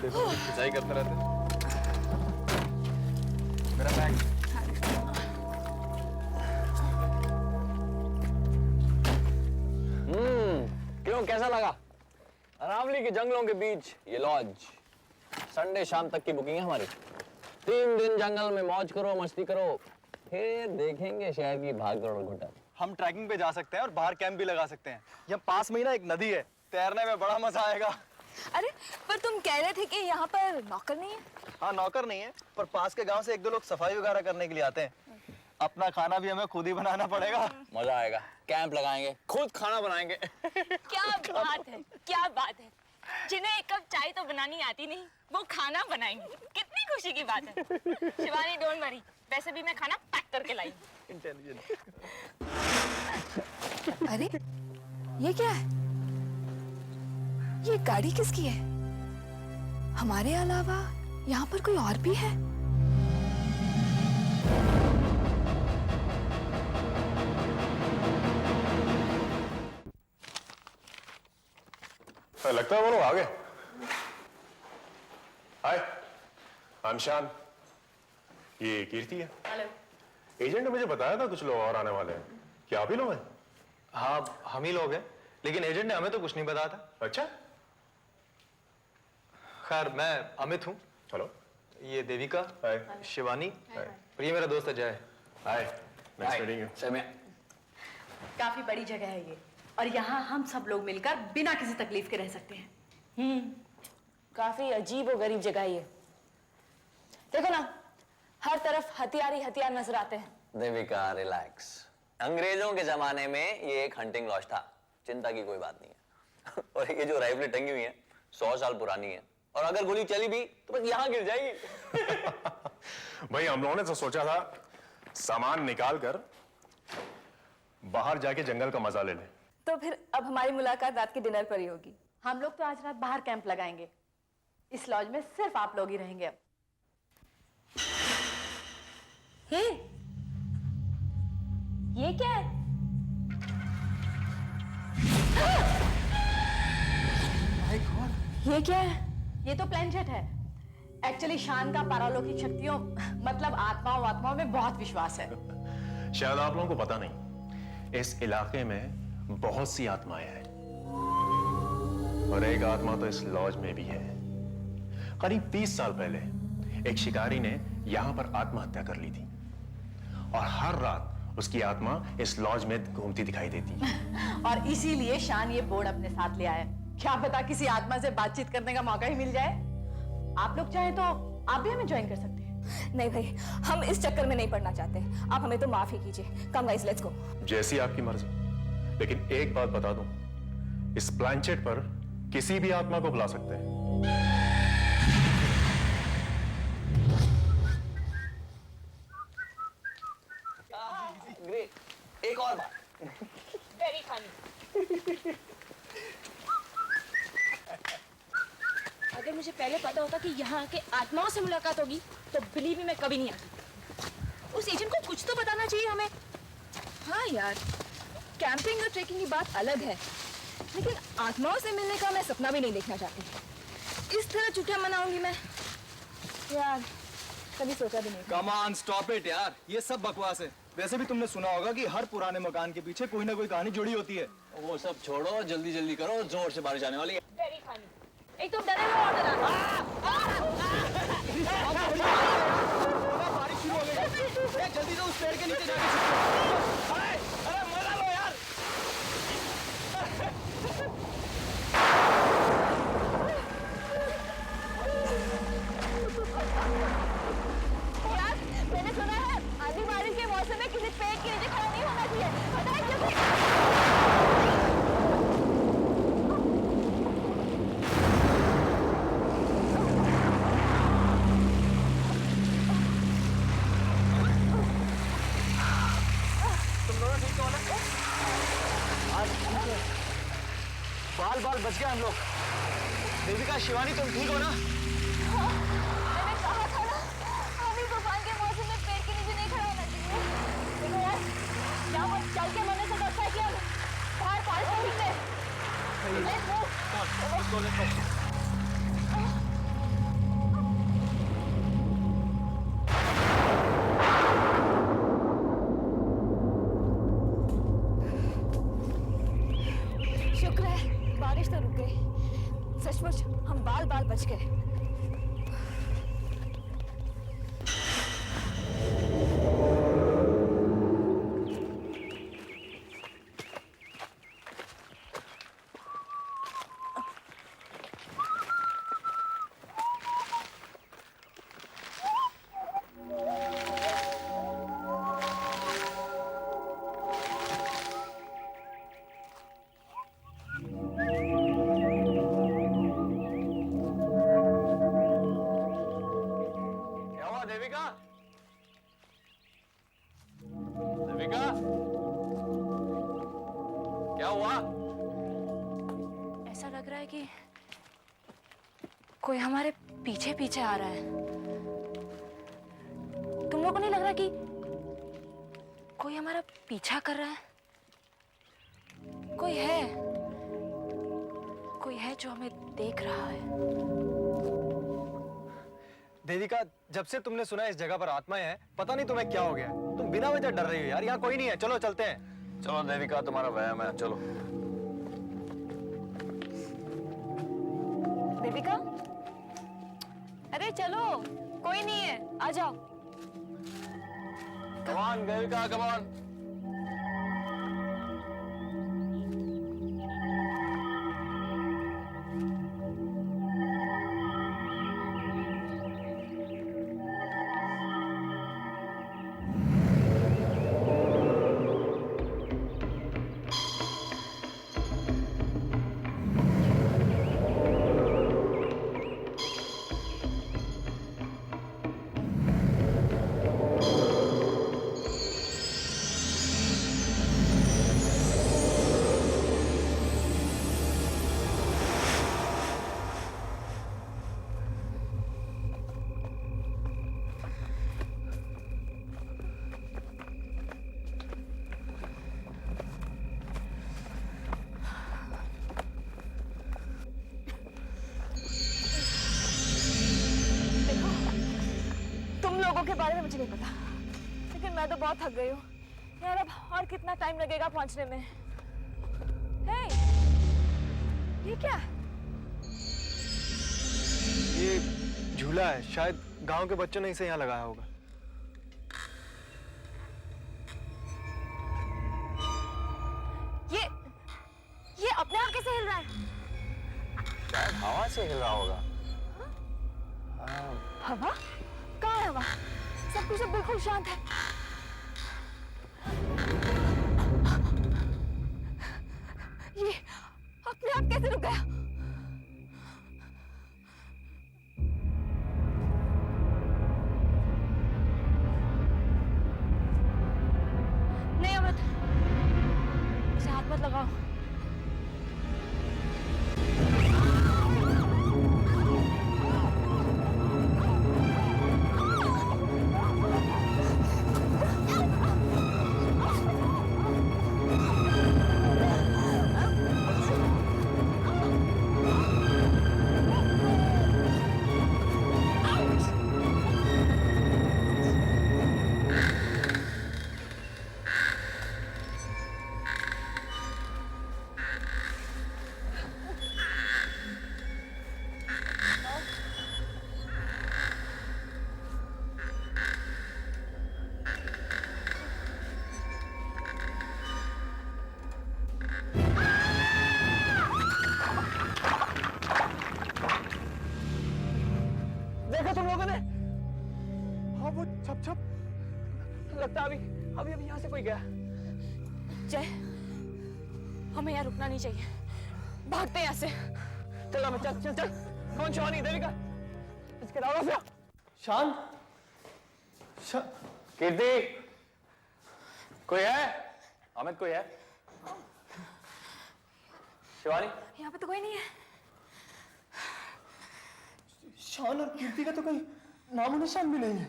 देखो खिंचाई करते रहते। मेरा बैग। क्यों, कैसा लगा? अरावली के जंगलों के बीच ये लॉज। संडे शाम तक की बुकिंग है हमारी। 3 दिन जंगल में मौज करो, मस्ती करो, फिर देखेंगे शहर की भागदौड़ और घुटन। हम ट्रैकिंग पे जा सकते हैं और बाहर कैंप भी लगा सकते हैं। यहाँ पास में ही ना एक नदी है, तैरने में बड़ा मजा आएगा। अरे पर तुम कह रहे थे कि यहाँ पर नौकर नहीं है? हाँ नौकर नहीं है, पर पास के गांव से 1-2 लोग सफाई वगैरह करने के लिए आते हैं। अपना खाना भी हमें खुद ही बनाना पड़ेगा। मजा आएगा, कैंप लगाएंगे, खुद खाना बनाएंगे। क्या बात है, क्या बात है। जिन्हें एक कप चाय तो बनानी आती नहीं, वो खाना बनाएंगे। कितनी खुशी की बात है। शिवानी डोंट वरी, वैसे भी मैं खाना पैक करके लाई। इंटेलिजेंट। अरे ये क्या है? ये गाड़ी किसकी है? हमारे अलावा यहाँ पर कोई और भी है? लगता है वो लोग आ गए। हाय, आई एम शान। ये कीर्ति है। हेलो। एजेंट ने मुझे बताया था कुछ लोग और आने वाले हैं। क्या आप ही लोग हैं? हाँ हम ही लोग हैं, लेकिन एजेंट ने हमें तो कुछ नहीं बताया था। अच्छा। खैर मैं अमित हूँ। हेलो। ये देविका, हाय। शिवानी और ये मेरा दोस्त अजय। हाय, नाइस मीटिंग यू। समय काफी बड़ी जगह है ये, और यहाँ हम सब लोग मिलकर बिना किसी तकलीफ के रह सकते हैं। काफी अजीब और गरीब जगह ये। देखो ना, हर तरफ हथियार ही हथियार नजर आते हैं। देविका रिलैक्स। अंग्रेजों के जमाने में ये एक हंटिंग लॉज था, चिंता की कोई बात नहीं है। और ये जो राइफलें टंगी हुई हैं 100 साल पुरानी है, और अगर गोली चली भी तो बस यहाँ गिर जाएगी। भाई हम लोगों ने तो सोचा था सामान निकाल कर बाहर जाके जंगल का मजा ले ले। तो फिर अब हमारी मुलाकात रात के डिनर पर ही होगी। हम लोग तो आज रात बाहर कैंप लगाएंगे। इस लॉज में सिर्फ आप लोग ही रहेंगे अब। ये क्या है? ये क्या है? ये तो प्लेनजेट है। एक्चुअली शान का पारलौकिक शक्तियों मतलब आत्माओं में बहुत विश्वास है। शायद आप लोगों को पता नहीं, इस इलाके में बहुत सी आत्माएं हैं, और एक आत्मा तो इस लॉज में भी है। करीब 30 साल पहले एक शिकारी ने यहां पर आत्महत्या कर ली थी, और हर रात उसकी आत्मा इस लॉज में घूमती दिखाई देती है। और इसीलिए शान ये बोर्ड अपने साथ ले आया। क्या पता किसी आत्मा से बातचीत करने का मौका ही मिल जाए। आप लोग चाहें तो आप भी हमें ज्वाइन कर सकते हैं। नहीं भाई, हम इस चक्कर में नहीं पड़ना चाहते। आप हमें तो माफ ही कीजिए। कम गाइस, लेट्स गो। जैसी आपकी मर्जी, लेकिन एक बात बता दूं, इस प्लैनचेट पर किसी भी आत्मा को बुला सकते हैं। ग्रेट, एक और बात। Very funny. अगर मुझे पहले पता होता कि यहाँ आके आत्माओं से मुलाकात होगी तो बिलीव में कभी नहीं आती। उस एजेंट को कुछ तो बताना चाहिए हमें। हाँ यार, कैंपिंग और ट्रेकिंग की बात अलग है, लेकिन आत्माओं से मिलने का मैं सपना भी नहीं देखना चाहती। इस तरह छुट्टियां मनाऊंगी मैं, यार कभी सोचा भी नहीं। कम ऑन स्टॉप इट यार, ये सब बकवास है। वैसे भी तुमने सुना होगा कि हर पुराने मकान के पीछे कोई ना कोई कहानी जुड़ी होती है। वो सब छोड़ो, जल्दी जल्दी करो, जोर से बारिश आने वाली है। Very funny. एक तो डरे हुए ऑर्डर आ। बारिश शुरू हो गई। जल्दी से उस पेड़ के नीचे जाके छिपो। अरे मजा लो यार। यार मैंने सुना है आंधी बारिश के मौसम में किसी पेड़ के नीचे खड़ा नहीं होना चाहिए। बताइए जल्दी। बाल बाल बच गए हम लोग। देविका, शिवानी, तुम ठीक हो ना? मैंने कहा था ना, आंधी तूफान के मौसम में पेड़ के नीचे नहीं खड़ा होना चाहिए। देखो यार, क्या वो चल के मरने से अच्छा है कि हम बाहर बारिश में भीगे। Let's move. सचमुच हम बाल बाल बच गए। क्या हुआ देविका? देविका, क्या हुआ? ऐसा लग रहा है कि कोई हमारे पीछे पीछे आ रहा है। तुम लोगों को नहीं लग रहा कि कोई हमारा पीछा कर रहा है? कोई है जो हमें देख रहा है। देविका, जब से तुमने सुना इस जगह पर आत्माएं हैं, पता नहीं तुम्हें क्या हो गया है। तुम बिना वजह डर रही हो यार। यहाँ कोई नहीं है, चलो चलते हैं। चलो देविका, तुम्हारा वहम है, चलो। देविका, अरे चलो, कोई नहीं है, आ जाओ। Come on, Devika, come on. तुम लोगों के बारे में मुझे नहीं पता, लेकिन मैं तो बहुत थक गई हूँ यार। अब और कितना टाइम लगेगा पहुंचने में? हे, ये क्या? ये झूला है, शायद गांव के बच्चों ने इसे यहाँ लगाया होगा। ये अपने आप कैसे हिल रहा है? शायद हवा से हिल रहा होगा। हवा? कहाँ है हवा? सब कुछ अब बिल्कुल शांत है। ये अपने आप कैसे रुक गया? नहीं अमित, उसे हाथ मत लगाओ। देखा तुम लोगों ने? हाँ, वो छप छप। लगता है अभी यहाँ से कोई गया। जय, हमें यहाँ रुकना नहीं चाहिए, भागते हैं यहाँ से। चल अमित, चल चल चल। कौन शिवानी, देविका, इसके अलावा से शान, कीर्ति, कोई है? अमित, कोई है? शिवानी, यहाँ पे तो कोई नहीं है। शान और कीर्ति का तो कोई नामो निशान भी नहीं है।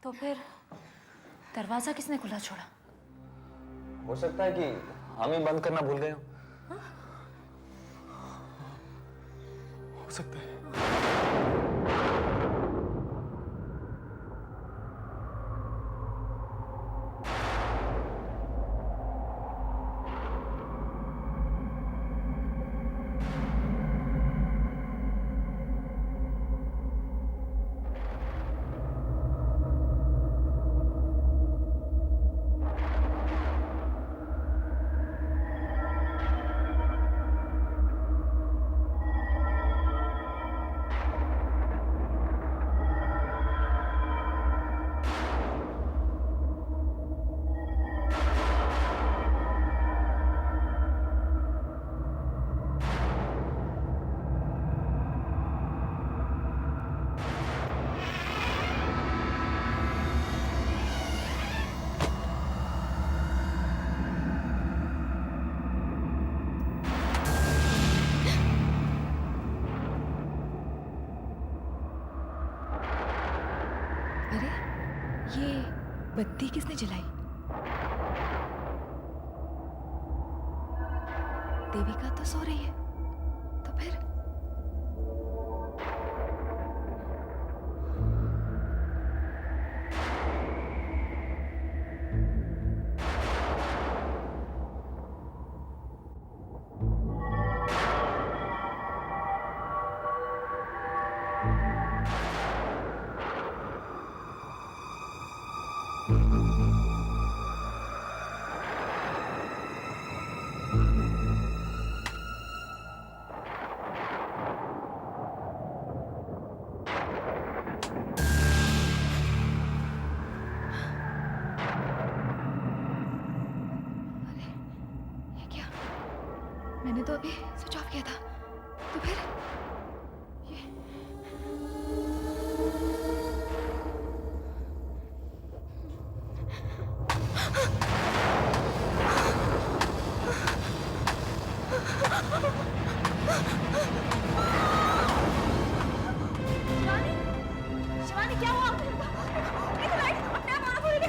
तो फिर दरवाजा किसने खुला छोड़ा? हो सकता है कि हम ही बंद करना भूल गए हो। हो सकता है। बत्ती किसने जलाई? देविका तो सो रही है, तो फिर ये क्या? मैंने तो अभी स्विच ऑफ किया था, तो फिर ये शिवानी, शिवानी क्या हुआ? देखो लाइट अपने आप ऑन हो रही है।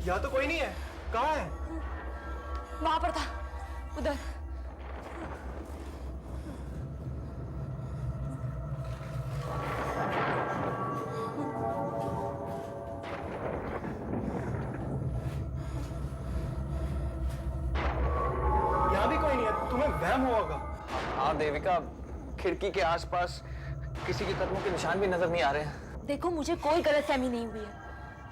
यहाँ तो कोई नहीं है, कहाँ है? वहां पर था, उधर। यहाँ भी कोई नहीं है, तुम्हें वहम हुआ होगा। हाँ देविका, खिड़की के आसपास किसी के कदमों के निशान भी नजर नहीं आ रहे हैं। देखो मुझे कोई गलतफहमी नहीं हुई है,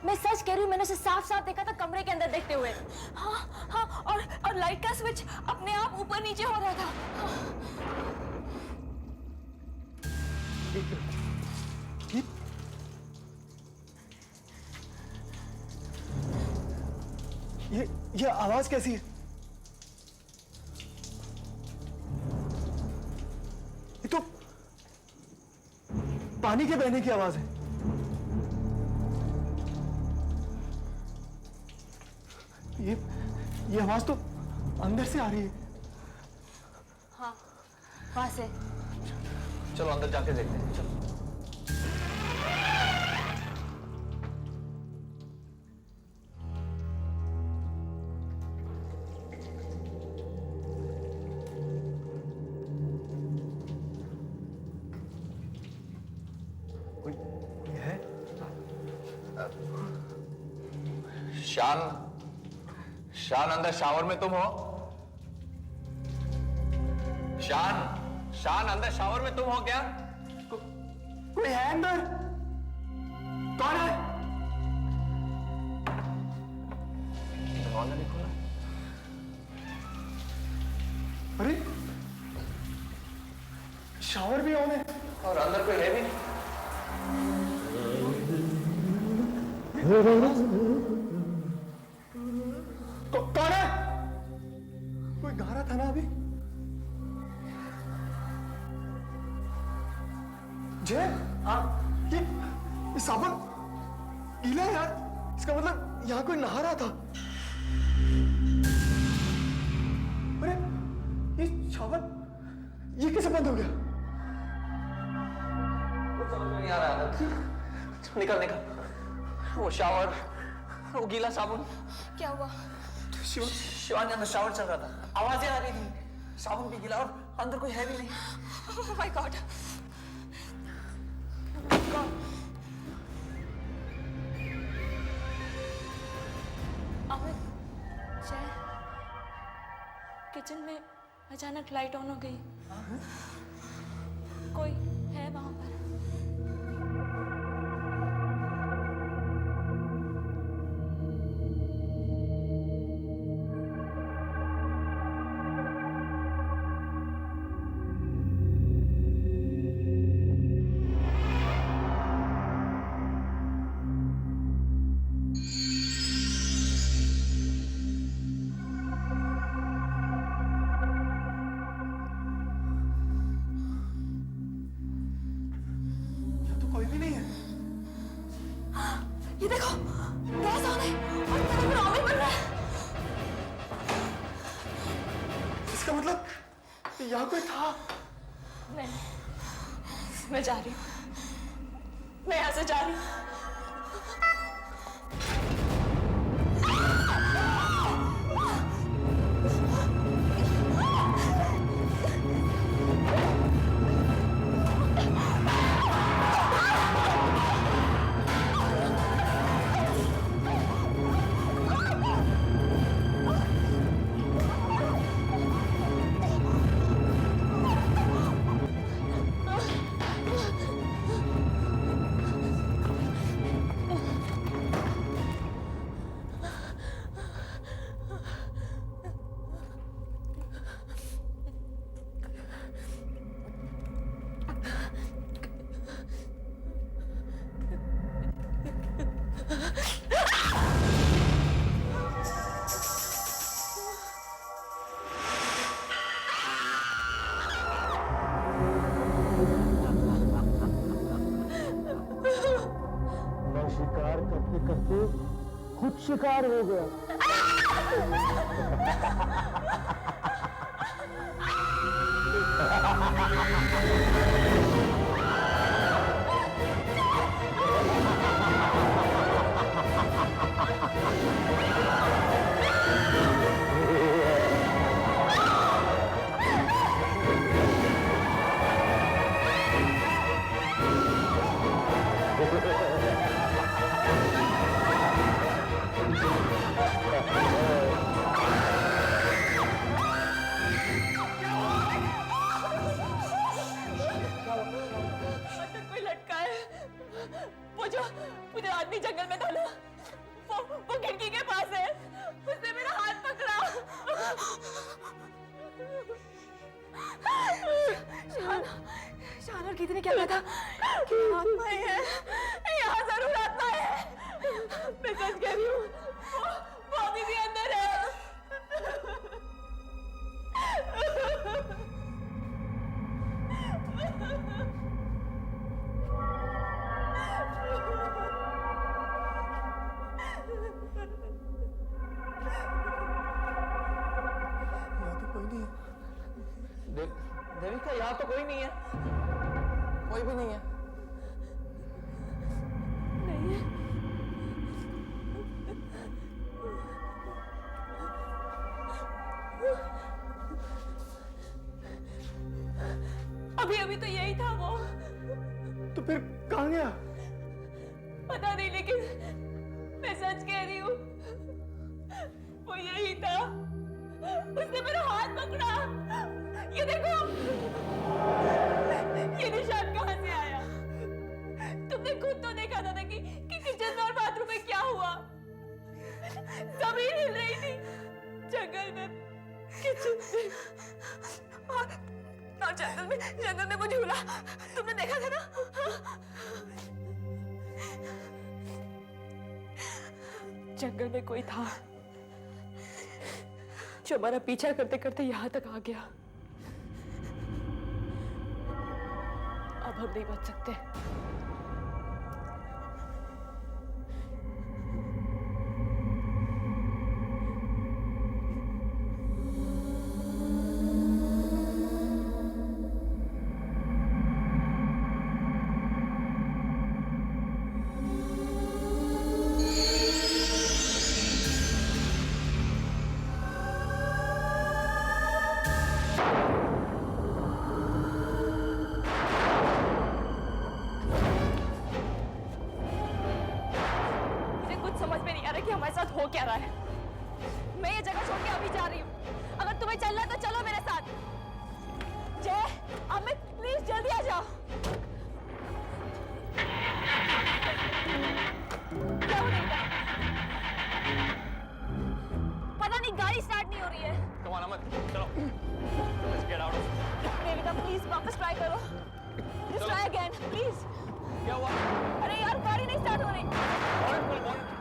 मैं सच कह रही हूँ। मैंने उसे साफ साफ देखा था कमरे के अंदर देखते हुए। हाँ हाँ, और लाइट का स्विच अपने आप ऊपर नीचे हो रहा था। ये आवाज कैसी है? ये तो पानी के बहने की आवाज है। ये आवाज तो अंदर से आ रही है। हाँ, वहां से। चलो अंदर जाके देखते हैं, चलो। कोई है? शान, शान अंदर शावर में तुम हो? शान, शान अंदर शावर में तुम हो क्या? कोई है अंदर? कौन है? दरवाजा नहीं खोला? अरे शावर भी ऑन है और अंदर कोई है भी नहीं। कौन है? कोई गा रहा था ना अभी? जय, ये साबुन गीला है यार। इसका मतलब यहाँ कोई नहा रहा था। अरे ये शावर ये कैसे बंद हो गया? कुछ समझ में नहीं आ रहा है। निकल निकल। वो शावर, वो गीला साबुन। क्या हुआ? शिवानी अंदर शावर चल रहा था, आवाजें आ रही थी, साबुन भी गीला और अंदर कोई है भी नहीं। Oh my God! अमित, जय, किचन में अचानक लाइट ऑन हो गई। कोई है वहां पर? ये देखो गैस ऑन है और तेरा भी ऑमलेट बन रहा है। इसका मतलब यहाँ कोई था। नहीं, मैं जा रही हूँ, मैं यहाँ से जा रही हूँ। मैं शिकार करते करते खुद शिकार हो गया। अंदर कोई लटका है। वो जो आदमी जंगल में था ना, वो खिड़की के पास है। उसने मेरा हाथ पकड़ा। शान और गीता ने क्या कहा था कि आत्माएं हैं, यहाँ जरूर आत्माएं हैं। मैं सच कह रही हूँ, वो अभी भी अंदर है। यहाँ तो कोई नहीं है। देविका, यहाँ तो कोई नहीं है, कोई भी नहीं है। नहीं है। अभी अभी तो यही था वो। तो फिर कहाँ गया? पता नहीं, लेकिन मैं सच कह रही हूँ, वो यही था। उसने मेरा हाथ पकड़ा। ये देखो, ये निशान कहाँ से आया? तुमने खुद तो देखा था ना कि किचन में और बाथरूम में क्या हुआ। जमीन हिल रही थी, जंगल में, किचन में और जंगल में वो झूला तुमने देखा था ना? जंगल में कोई था जो हमारा पीछा करते करते यहाँ तक आ गया। अब हम नहीं बच सकते। हमारे साथ हो क्या रहा है? मैं ये जगह छोड़ के अभी जा रही हूँ। अगर तुम्हें चलना है तो चलो मेरे साथ। जय, अमित, प्लीज जल्दी आ जाओ। क्या हो रहा है? पता नहीं, गाड़ी स्टार्ट नहीं हो रही है। Come on, अमित, चलो। Let's get out of here. Devika, please वापस ट्राई करो। Just try again, please. क्या हुआ? अरे यार, गाड़ी नहीं स्टार्ट हो रही। Bonnet.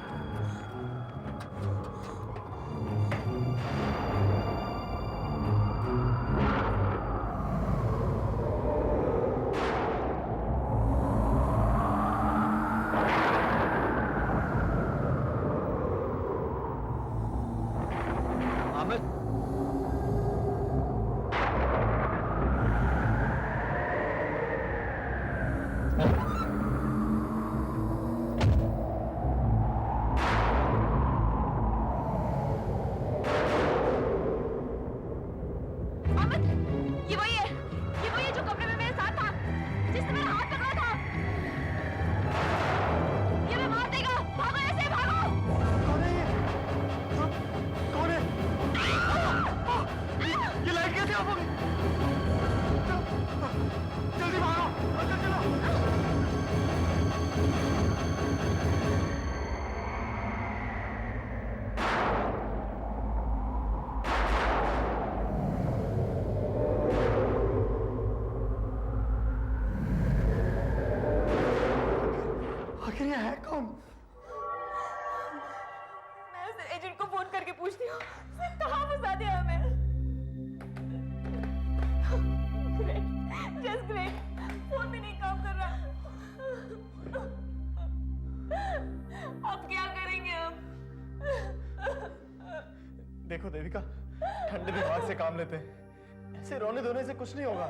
पूछती हूँ, सिर्फ कहाँ फंसा दिया हमें? Great, just great. फोन भी नहीं काम कर रहा। अब क्या करेंगे हम? देखो देविका, ठंडे दिमाग से काम लेते हैं। ऐसे रोने धोने से कुछ नहीं होगा।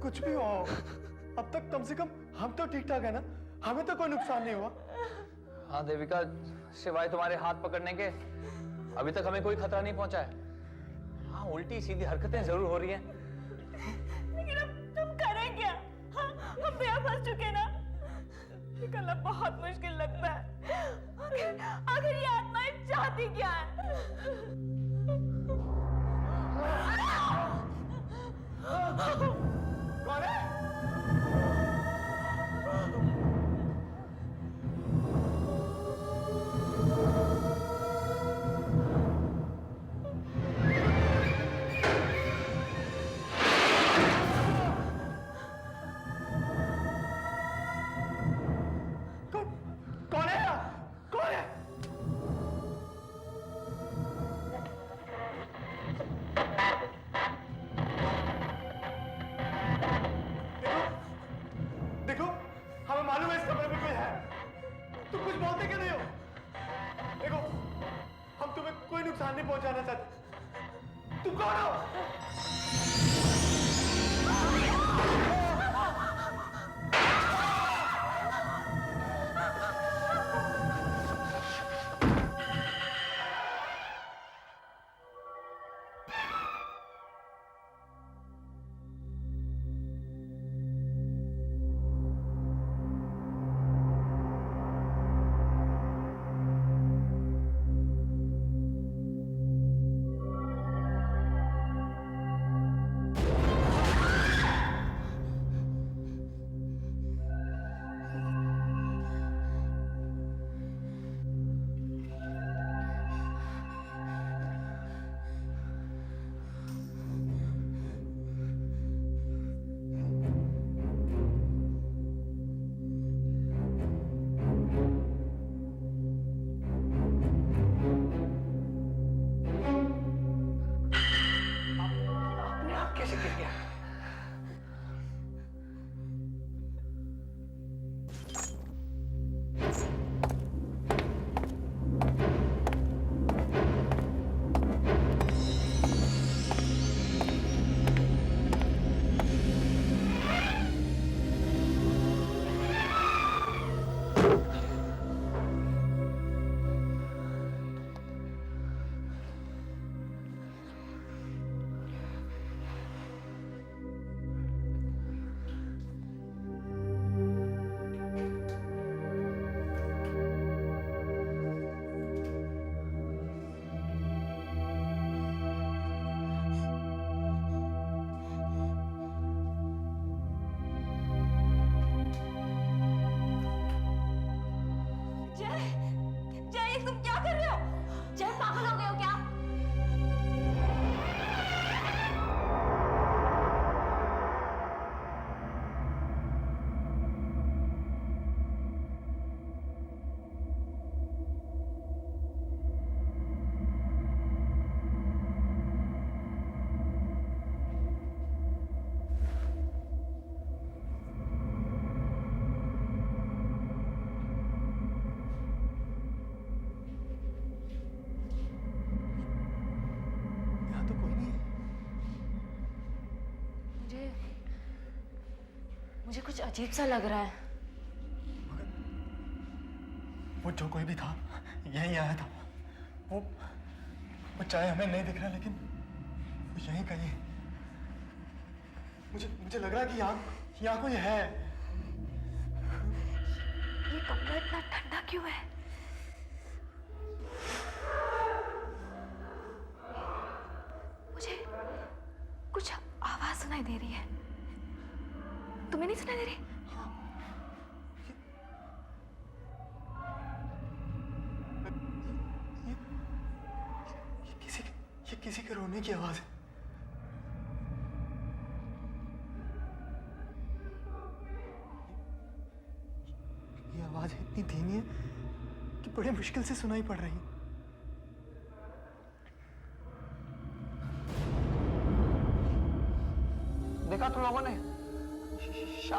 कुछ भी हो, अब तक कम से कम हम तो ठीक ठाक है ना, हमें तो कोई नुकसान नहीं हुआ। हाँ देविका, सिवाय तुम्हारे हाथ पकड़ने के अभी तक हमें कोई खतरा नहीं पहुंचा है। हाँ, उल्टी सीधी हरकतें जरूर हो रही हैं। लेकिन अब तुम करें क्या? हाँ, हम तो यहाँ फंस चुके ना। निकलना बहुत मुश्किल लगता है। आखिर ये आत्माएं चाहती क्या है? कौन है? कौन है? कौन है? देखो, हमें मालूम है इस कमरे में कोई है। तुम कुछ बोलते क्यों नहीं हो? देखो, हम तुम्हें कोई नुकसान नहीं पहुंचाना चाहते। तुम कौन हो? मुझे कुछ अजीब सा लग रहा है। वो जो कोई भी था यहीं आया था। वो चाहे हमें नहीं दिख रहा, लेकिन वो यहीं कहीं। मुझे लग रहा है कि यहाँ कोई है। ये कमरा इतना ठंडा क्यों है? मुझे कुछ आवाज सुनाई दे रही है। तुम्हें नहीं सुनाई दे रही? ये किसी के रोने की आवाज है। ये आवाज इतनी धीमी है कि बड़े मुश्किल से सुनाई पड़ रही है।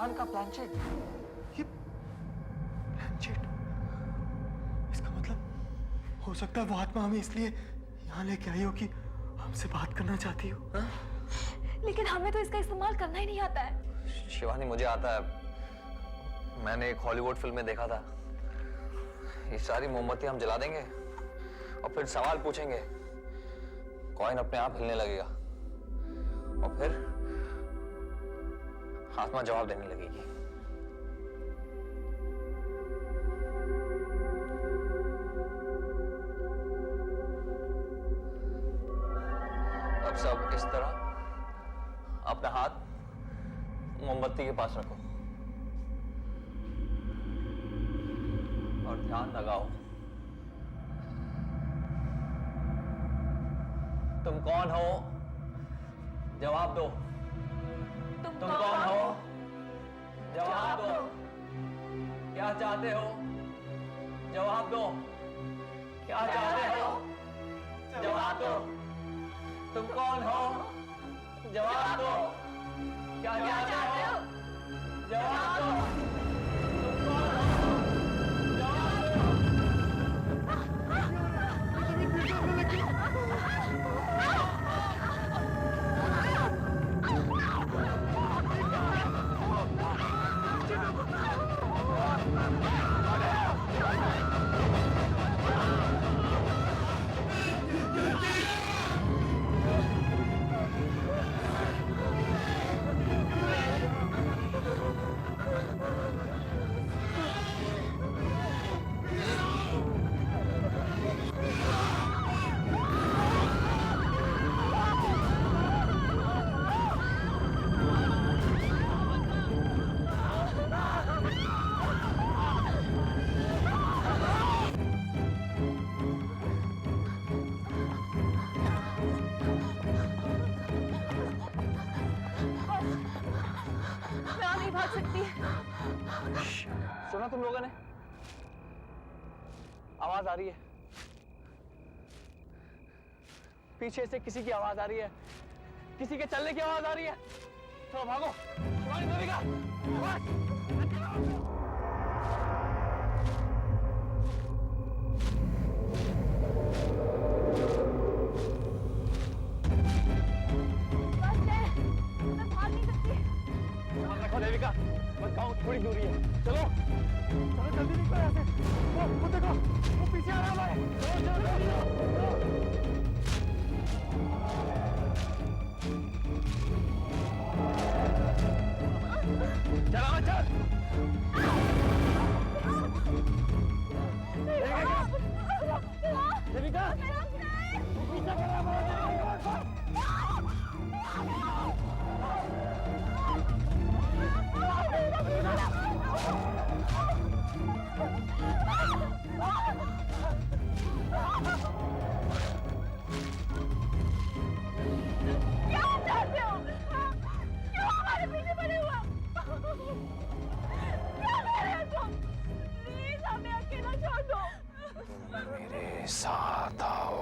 ध्यान का प्लानचेट। ये प्लानचेट, इसका मतलब हो सकता है वो आत्मा हमें इसलिए यहाँ लेके आई हो कि हमसे बात करना चाहती हो। हाँ? लेकिन हमें तो इसका इस्तेमाल करना ही नहीं आता है। शिवानी, मुझे आता है। मैंने एक हॉलीवुड फिल्म में देखा था। ये सारी मोमबत्ती हम जला देंगे और फिर सवाल पूछेंगे, कॉइन अपने आप हिलने लगेगा और फिर आत्मा जवाब देने लगेगी। अब सब इस तरह अपना हाथ मोमबत्ती के पास रखो और ध्यान लगाओ। तुम कौन हो? जवाब दो। तुम कौन हो? जवाब दो। क्या चाहते हो? जवाब दो। क्या चाहते हो? जवाब दो। तुम कौन हो? जवाब दो। क्या चाहते हो? जवाब दो। तुम कौन हो? जवाब दो। मैं नहीं भाग सकती। सुना तुम लोगों ने? आवाज आ रही है। पीछे से किसी की आवाज आ रही है, किसी के चलने की आवाज आ रही है। चलो भागो। शिवानी, देविका, मैं भाग नहीं सकती। ध्यान रखो देविका, बस गाँव थोड़ी दूरी है। चलो चलो जल्दी निकलो यहाँ से। वो देखो, वो पीछे आ रहा है। चलो चलो जल्दी आओ। चलो चल। देविका, पीछे कर रहा है। क्या चाहते हो? क्यों हमारे पीछे पड़े हुए? क्या कह रहे हो तुम? प्लीज हमें अकेला छोड़ दो। मेरे साथ आओ,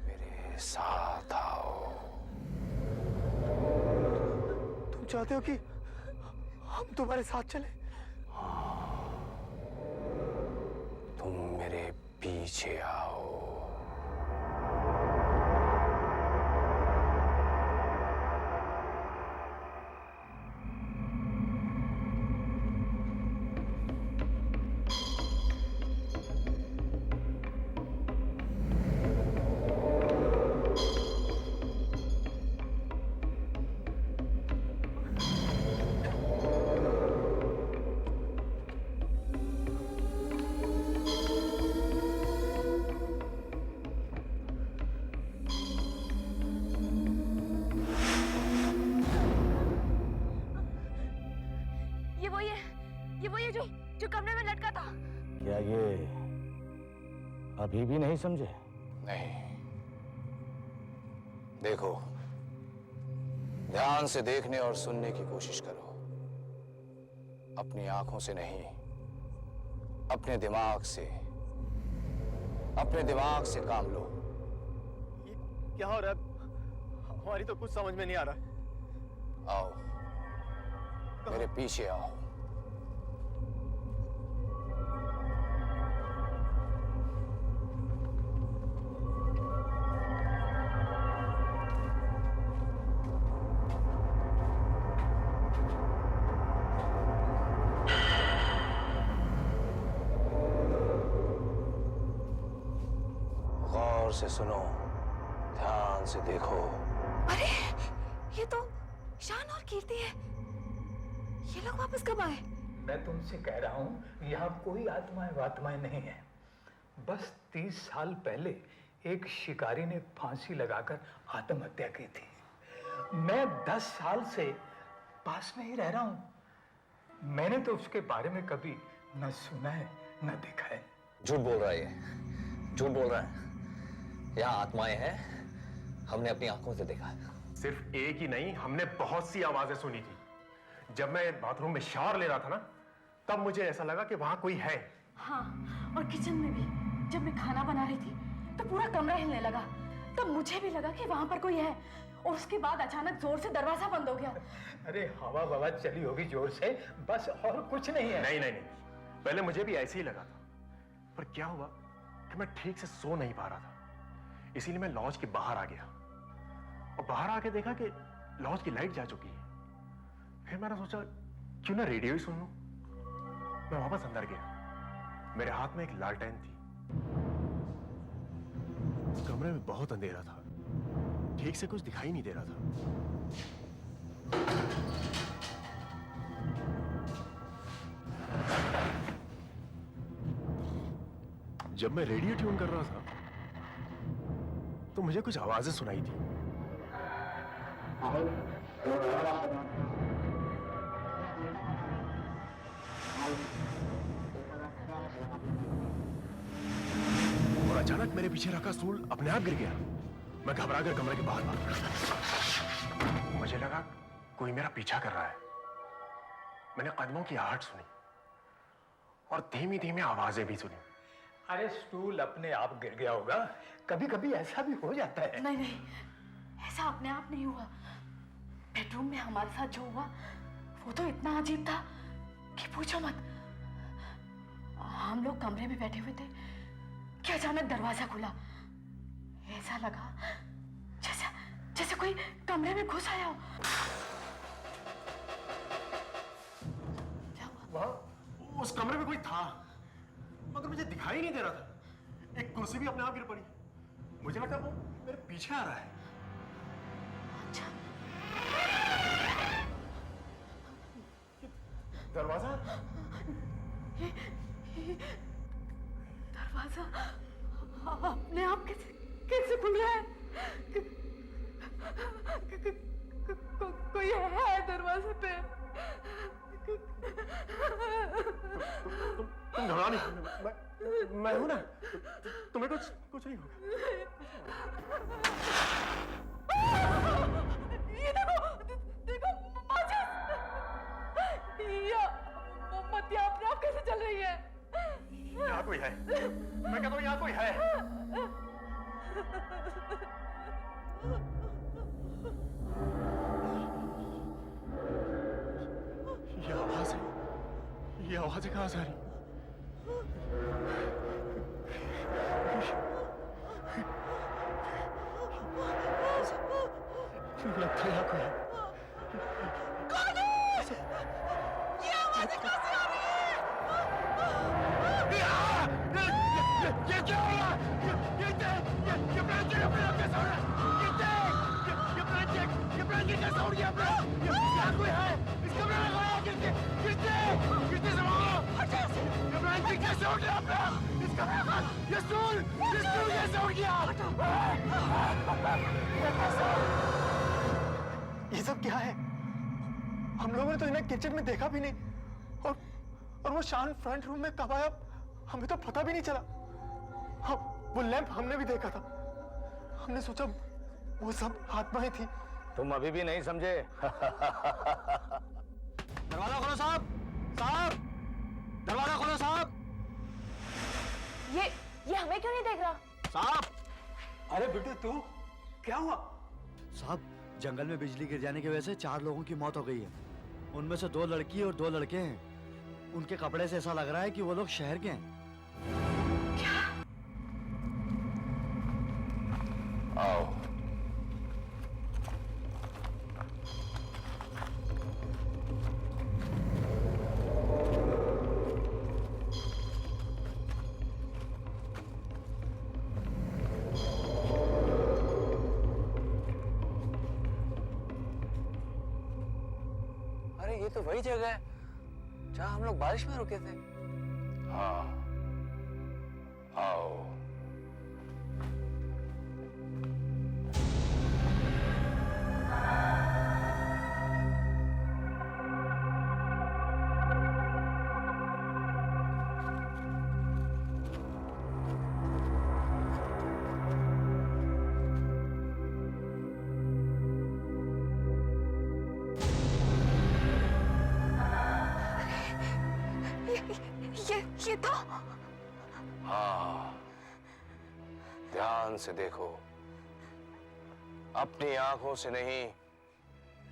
मेरे साथ आओ। तुम चाहते हो कि हम तुम्हारे साथ चले? तुम मेरे पीछे आओ। ये वही है जो कमरे में लटका था। क्या ये अभी भी नहीं समझे? नहीं, देखो, ध्यान से देखने और सुनने की कोशिश करो। अपनी आंखों से नहीं, अपने दिमाग से, अपने दिमाग से काम लो। ये क्या हो रहा है? हमारी तो कुछ समझ में नहीं आ रहा है। आओ, मेरे पीछे आओ। गौर से सुनो, ध्यान से देखो। अरे ये तो शान और कीर्ति है। ये लोग वापस कब आए? मैं तुमसे कह रहा हूं यहाँ कोई आत्माएं वात्माएं नहीं है। बस 30 साल पहले एक शिकारी ने फांसी लगाकर आत्महत्या की थी। मैं 10 साल से पास में ही रह रहा हूं। मैंने तो उसके बारे में कभी न सुना है न देखा है। झूठ बोल रहा है ये, झूठ बोल रहा है। यहाँ आत्माएं हैं, हमने अपनी आंखों से देखा है। सिर्फ एक ही नहीं, हमने बहुत सी आवाजें सुनी थी। जब मैं बाथरूम में शावर ले रहा था ना, तब मुझे ऐसा लगा कि वहां कोई है। हाँ, और किचन में भी जब मैं खाना बना रही थी तो पूरा कमरा हिलने लगा। तब मुझे भी लगा कि वहां पर कोई है, और उसके बाद अचानक जोर से दरवाजा बंद हो गया। अरे हवा बवा चली होगी जोर से, बस और कुछ नहीं है। नहीं नहीं नहीं, पहले मुझे भी ऐसे ही लगा था, पर क्या हुआ कि मैं ठीक से सो नहीं पा रहा था। इसीलिए मैं लॉज के बाहर आ गया और बाहर आके देखा कि लॉज की लाइट जा चुकी है। फिर मैंने सोचा क्यों ना रेडियो ही सुन लूं। मैं वापस अंदर गया। मेरे हाथ में एक लालटेन थी। कमरे में बहुत अंधेरा था, ठीक से कुछ दिखाई नहीं दे रहा था। जब मैं रेडियो ट्यून कर रहा था तो मुझे कुछ आवाजें सुनाई थी। और अचानक मेरे पीछे रखा स्टूल अपने आप गिर गया। मैं घबराकर कमरे के बाहर भाग गया। मुझे लगा कोई मेरा पीछा कर रहा है। मैंने कदमों की आहट सुनी और धीमी धीमी आवाजें भी सुनी। अरे स्टूल अपने आप गिर गया होगा, कभी कभी ऐसा भी हो जाता है। नहीं नहीं, ऐसा अपने आप नहीं हुआ। बेडरूम में हमारे साथ जो हुआ वो तो इतना अजीब था कि पूछो मत। हम लोग कमरे में बैठे हुए थे कि अचानक दरवाजा खुला। ऐसा लगा जैसे जैसे कोई कमरे में घुस आया हो। क्या हुआ? वहां उस कमरे में कोई था, मगर मुझे दिखाई नहीं दे रहा था। एक कुर्सी भी अपने आप गिर पड़ी। मुझे लगा वो मेरे पीछे आ रहा है। अच्छा, दरवाजा दरवाजा अपने आप कैसे कैसे खुल रहा है? कोई है दरवाजे पे। तुम घबरा नहीं, मैं हूं ना। तुम्हें कुछ नहीं होगा। ये देखो माचिस। या मोमबत्ती अपने आप कैसे चल रही है? यहाँ कोई है। मैं कहता हूँ यहाँ कोई है। ये आवाजें कहाँ से आ रही? लगता है यहाँ कोई है। कौन है? ये आवाजें कहाँ से आ रही है? ये क्या हो रहा है? ये प्लान चेक अपने आप कैसे हो रहा है? ये प्लान चेक कैसे हो रही है अपने? यहाँ कोई है? इस कमरे में कोई है? किसने संभालो? ये प्लान चेक कैसे हो गया अपने? इस कमरे में ये स्टूल कैसे हो गया? ये सब क्या है? हम लोगों ने तो इन्हें किचन में देखा भी नहीं, और वो शान फ्रंट रूम में कब आया हमें तो पता भी नहीं चला। हाँ, वो लैंप हमने भी देखा था। हमने सोचा वो सब आत्माएं थी। तुम अभी भी नहीं समझे? दरवाजा खोलो साहब, साहब, दरवाजा खोलो साहब, ये हमें क्यों नहीं देख रहा? साहब। अरे बेटे तू क्या हुआ? साहब, जंगल में बिजली गिर जाने की वजह से 4 लोगों की मौत हो गई है। उनमें से 2 लड़की और 2 लड़के हैं। उनके कपड़े से ऐसा लग रहा है कि वो लोग शहर के हैं। आओ। अरे ये तो वही जगह है जहाँ हम लोग बारिश में रुके थे। हाँ, आओ। ये तो हाँ, ध्यान से देखो। अपनी आंखों से नहीं,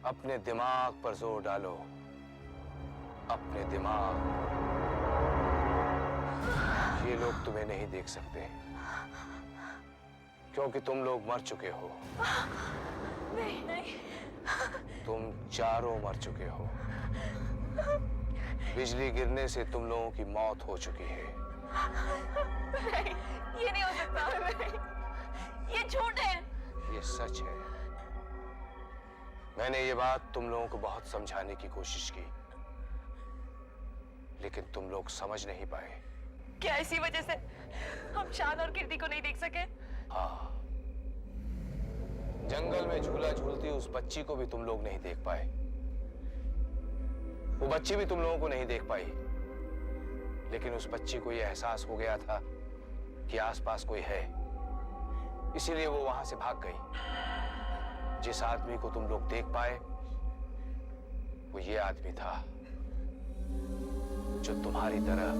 अपने दिमाग पर जोर डालो। अपने दिमाग। ये लोग तुम्हें नहीं देख सकते क्योंकि तुम लोग मर चुके हो। नहीं। तुम चारों मर चुके हो। बिजली गिरने से तुम लोगों की मौत हो चुकी है। नहीं, ये नहीं हो सकता। नहीं, ये झूठ है। ये सच है। मैंने ये बात तुम लोगों को बहुत समझाने की कोशिश की, लेकिन तुम लोग समझ नहीं पाए। क्या इसी वजह से हम शान और कीर्ति को नहीं देख सके? हाँ, जंगल में झूला झूलती उस बच्ची को भी तुम लोग नहीं देख पाए। वो बच्ची भी तुम लोगों को नहीं देख पाई, लेकिन उस बच्ची को यह एहसास हो गया था कि आसपास कोई है, इसीलिए वो वहां से भाग गई। जिस आदमी को तुम लोग देख पाए वो ये आदमी था जो तुम्हारी तरह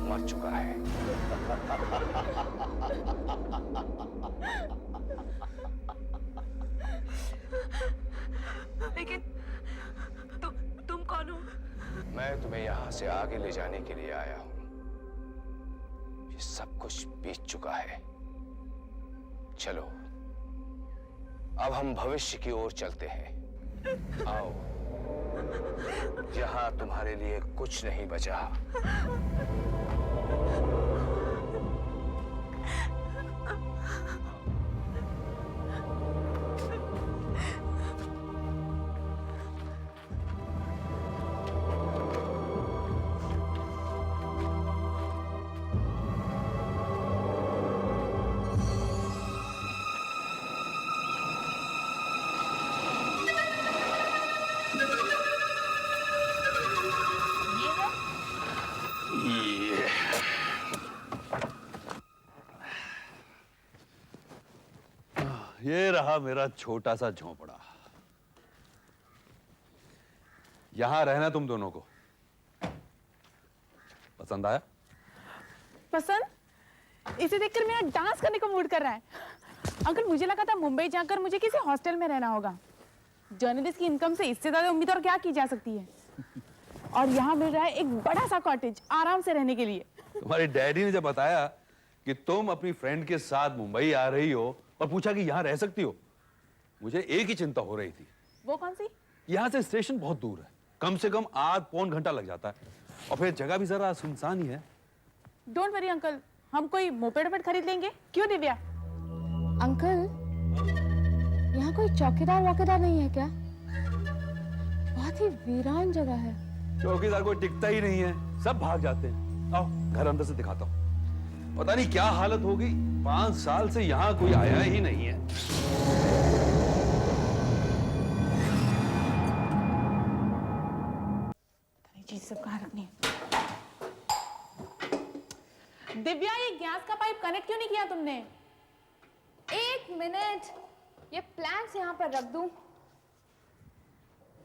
मर चुका है। लेकिन तुम कौन हो? मैं तुम्हें यहां से आगे ले जाने के लिए आया हूं। ये सब कुछ बीत चुका है। चलो, अब हम भविष्य की ओर चलते हैं। आओ, जहां तुम्हारे लिए कुछ नहीं बचा। ये रहा मेरा छोटा सा झोंपड़ा। यहां रहना तुम दोनों को पसंद आया? पसंद? इसे देखकर मेरा डांस करने का मूड कर रहा है। अंकल, मुझे लगा था मुंबई जाकर मुझे किसी हॉस्टल में रहना होगा। जर्नलिस्ट की इनकम से इससे ज्यादा उम्मीद और क्या की जा सकती है। और यहाँ मिल रहा है एक बड़ा सा कॉटेज आराम से रहने के लिए। तुम्हारे डैडी ने जब बताया कि तुम अपनी फ्रेंड के साथ मुंबई आ रही हो और पूछा कि यहाँ रह सकती हो, मुझे एक ही चिंता हो रही थी। वो कौन सी? यहाँ से स्टेशन बहुत दूर है, कम से कम आध पौन घंटा लग जाता है, और फिर जगह भी जरा सुनसान ही है। डोंट वरी अंकल, हम कोई मोपेड वोपेड खरीद लेंगे। क्यों दिव्या? अंकल, यहाँ कोई चौकीदार वाकीदार नहीं है क्या? बहुत ही वीरान जगह है। चौकीदार कोई टिकता ही नहीं है, सब भाग जाते हैं। आओ घर अंदर से दिखाता हूँ। पता नहीं क्या हालत हो गई, 5 साल से यहाँ कोई आया ही नहीं है। चीज सब कहाँ रखनी है? दिव्या, ये गैस का पाइप कनेक्ट क्यों नहीं किया तुमने? 1 मिनट, ये प्लांट्स यहाँ पर रख दूं।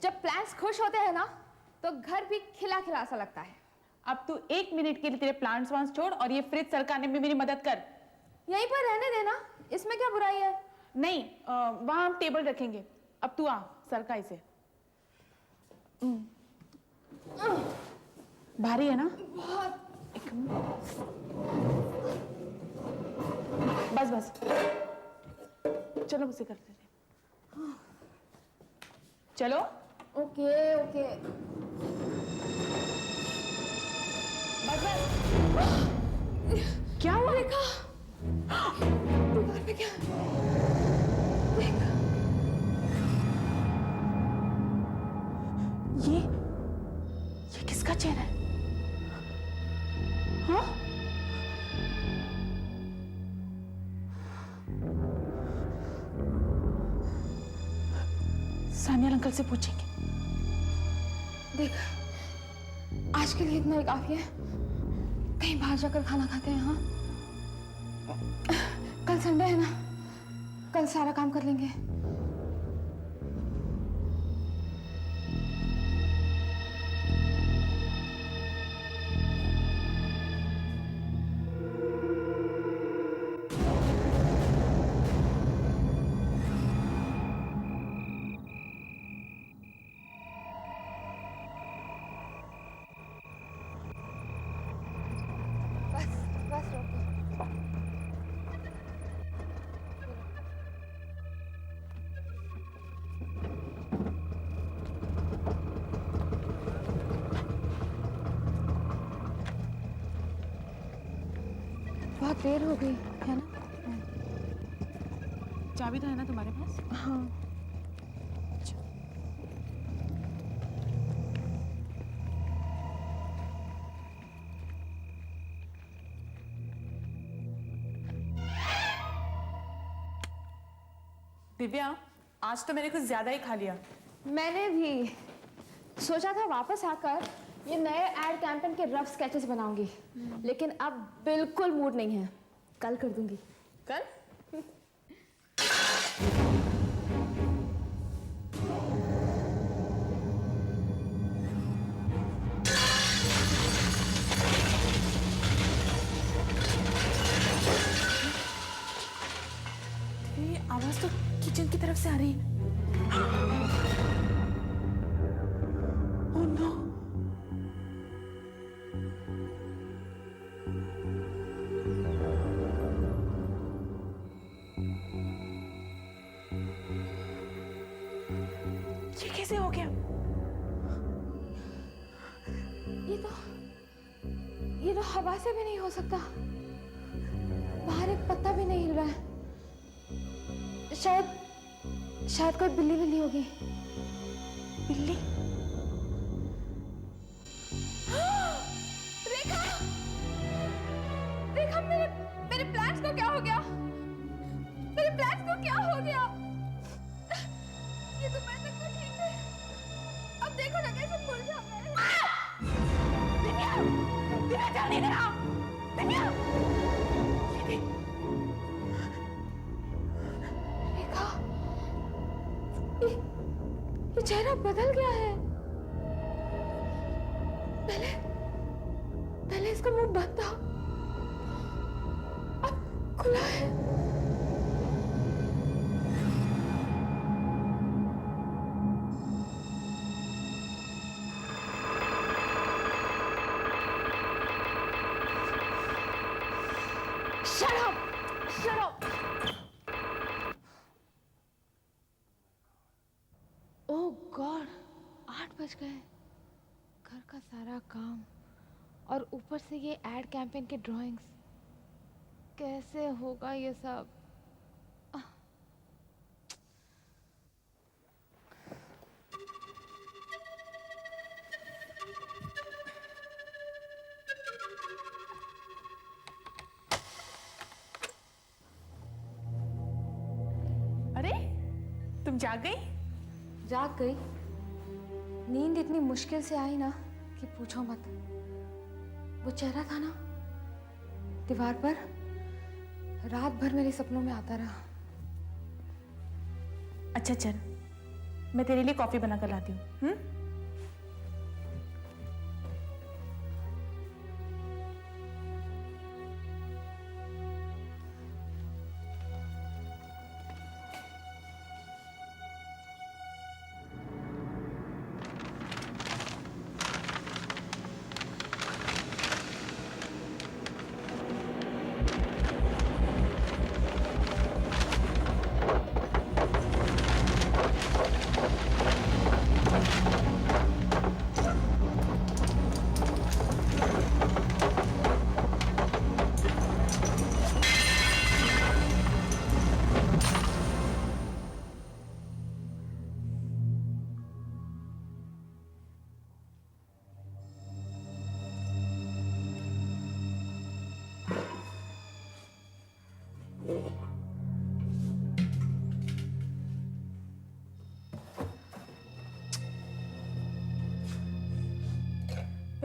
जब प्लांट्स खुश होते हैं ना, तो घर भी खिला खिला सा लगता है। अब तू 1 मिनट के लिए तेरे प्लांट्स वांट्स छोड़ और ये फ्रिज सरकाने में मेरी मदद कर। यहीं पर रहने देना, इसमें क्या बुराई है? नहीं, वहां हम टेबल रखेंगे। अब तू आ, सरका इसे। भारी है ना? बहुत। एक मिनट। बस बस, चलो मुझसे कर लेते हैं। चलो। Okay okay. बस बस। क्या हुआ? देखा दीवार पे क्या? देख ये किसका चेहरा है? हाँ? सानिया अंकल से पूछेंगे। देख, आज के लिए इतना ही काफी है। कहीं बाहर जाकर खाना खाते हैं। हाँ, कल संडे है ना, कल सारा काम कर लेंगे। बस रोको। बहुत देर हो गई है ना? चाबी तो है ना तुम्हारे पास? हाँ। दिव्या, आज तो मैंने कुछ ज्यादा ही खा लिया। मैंने भी सोचा था वापस आकर ये नए एड कैंपेन के रफ स्केचेस बनाऊंगी, लेकिन अब बिल्कुल मूड नहीं है। कल कर दूंगी। कल? ये आवाज तो किचन की तरफ से आ रही है। Oh no! ये कैसे हो गया? ये तो हवा से भी नहीं हो सकता। बाहर एक पत्ता भी नहीं हिल रहा है। शायद कोई बिल्ली होगी। बिल्ली? रेखा! रेखा, मेरे प्लान्स को क्या हो गया? मेरे प्लान्स को क्या हो गया? ये तो मैं तक तो ठीक है। अब देखो ना कैसे मुरझा गए। दिव्या जल्दी दे आओ। दिव्या! रेखा, ये चेहरा बदल गया है। पहले इसका मुंह बंद था, अब खुला है। Shut up! Shut up! Oh God! 8 बज गए। घर का सारा काम और ऊपर से ये एड कैंपेन के ड्राइंग्स। कैसे होगा ये सब? अरे, तुम जाग गई? जाग गई। नींद इतनी मुश्किल से आई ना कि पूछो मत। वो चेहरा था ना दीवार पर, रात भर मेरे सपनों में आता रहा। अच्छा चल, मैं तेरे लिए कॉफी बना कर लाती हूँ।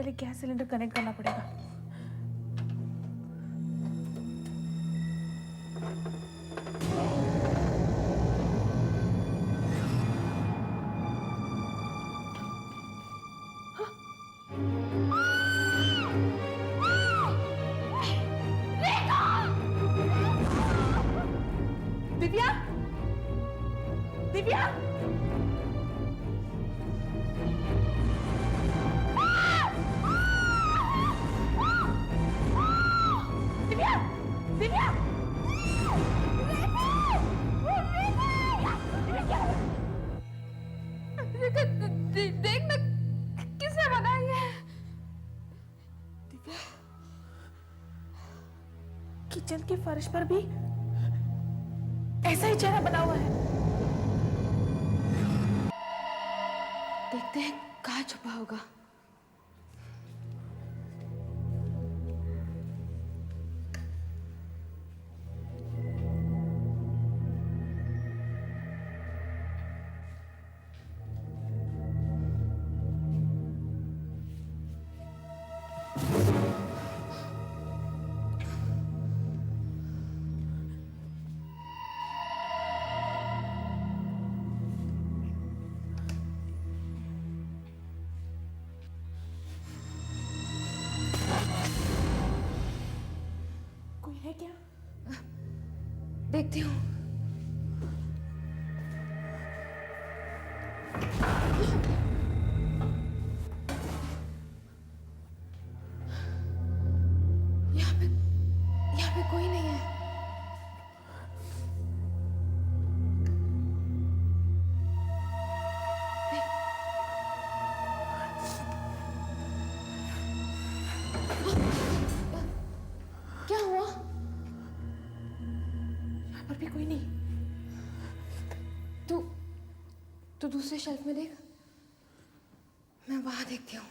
पहले गैस सिलेंडर कनेक्ट करना पड़ेगा। दिव्या, दिव्या, दिव्या, दिव्या, देख ना किसने बनाई है। दिव्या, किचन की फर्श पर भी ऐसा ही चेहरा बना हुआ है। देखते हैं कहाँ छुपा होगा। कोई है क्या? देखती हूँ। यहाँ पे कोई नहीं है। क्या हुआ? यहाँ पर भी कोई नहीं। तू दूसरे शेल्फ में देख, मैं वहां देखती हूँ।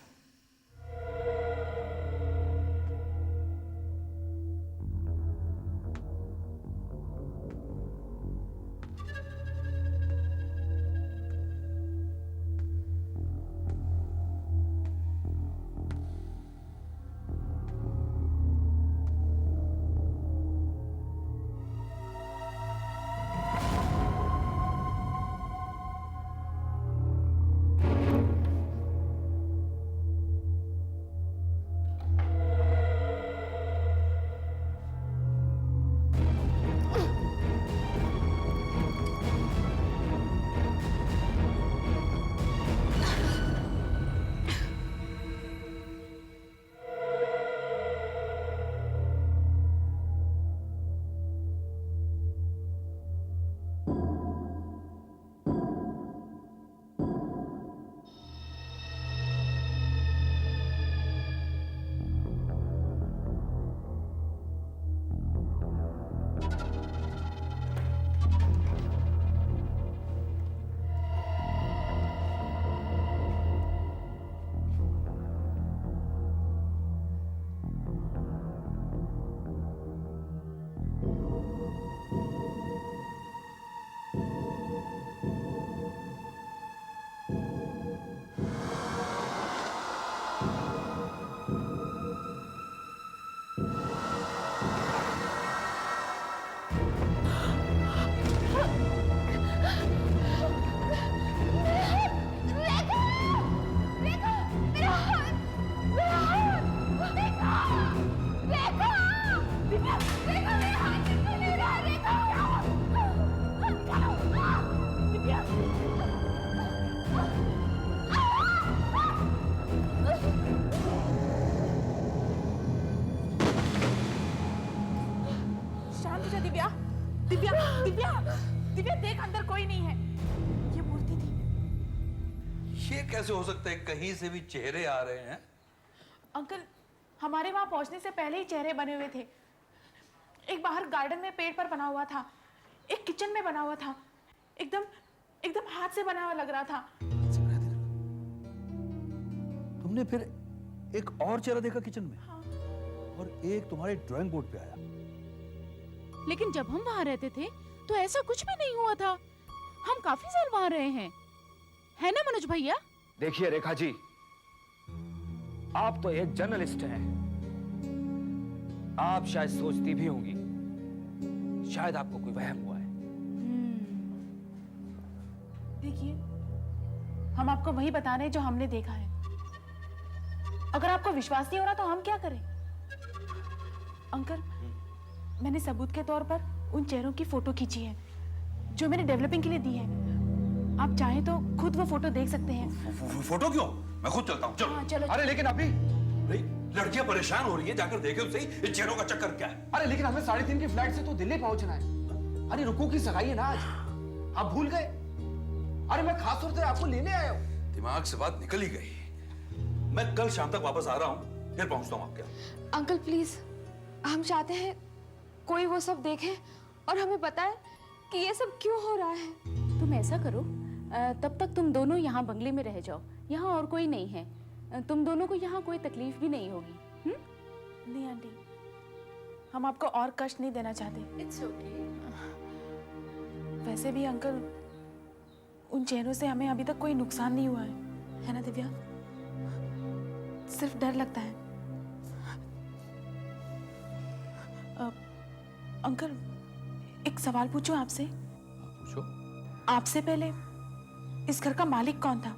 शांत हो जा दिव्या, दिव्या, दिव्या, दिव्या देख अंदर कोई नहीं है। ये मूर्ति थी। ये कैसे हो सकता है? कहीं से भी चेहरे आ रहे हैं। अंकल, हमारे वहां पहुंचने से पहले ही चेहरे बने हुए थे। एक बाहर गार्डन में पेड़ पर बना हुआ था, एक किचन में बना हुआ था, एकदम एकदम हाथ से बना हुआ लग रहा था। तुमने फिर एक और चेहरा देखा किचन में? हाँ। और एक तुम्हारे ड्राइंग बोर्ड पे आया। लेकिन जब हम वहां रहते थे तो ऐसा कुछ भी नहीं हुआ था। हम काफी साल वहां रहे हैं, है ना मनोज भैया? देखिए रेखा जी, आप तो एक जर्नलिस्ट हैं। आप शायद सोचती भी होंगी शायद आपको कोई वहम हुआ है। देखिए, हम आपको वही बता रहे हैं जो हमने देखा है। अगर आपको विश्वास नहीं हो रहा तो हम क्या करें? अंकल, मैंने सबूत के तौर पर उन चेहरों की फोटो खींची है जो मैंने डेवलपिंग के लिए दी है। आप चाहें तो खुद वो फोटो देख सकते हैं। फोटो क्यों? मैं खुद चलता हूँ। चलो। हाँ, चलो। अरे लेकिन अभी भाई लड़कियां परेशान हो रही है, जाकर देखे सही इस चेहरों का चक्कर क्या है। अरे लेकिन हमें 3:30 की फ्लाइट से तो दिल्ली पहुंचना है। अरे रुकू की सगाई है ना आज, आप भूल गए? अरे मैं खास तौर से आपको लेने आया हूँ। दिमाग से बात निकल ही गई। मैं कल शाम तक वापस आ रहा हूँ, फिर पहुंचता हूँ आपके यहाँ। अंकल प्लीज, हम चाहते हैं कोई वो सब देखे और हमें बताए कि ये सब क्यों हो रहा है। तुम ऐसा करो, तब तक तुम दोनों यहाँ बंगले में रह जाओ। यहाँ और कोई नहीं है, तुम दोनों को यहाँ कोई तकलीफ भी नहीं होगी। नहीं आंटी, हम आपको और कष्ट नहीं देना चाहते। It's okay. वैसे भी अंकल, उन चेहरों से हमें अभी तक कोई नुकसान नहीं हुआ है ना दिव्या? सिर्फ डर लगता है। अंकल, एक सवाल पूछूं आपसे? पूछो। आपसे पहले इस घर का मालिक कौन था?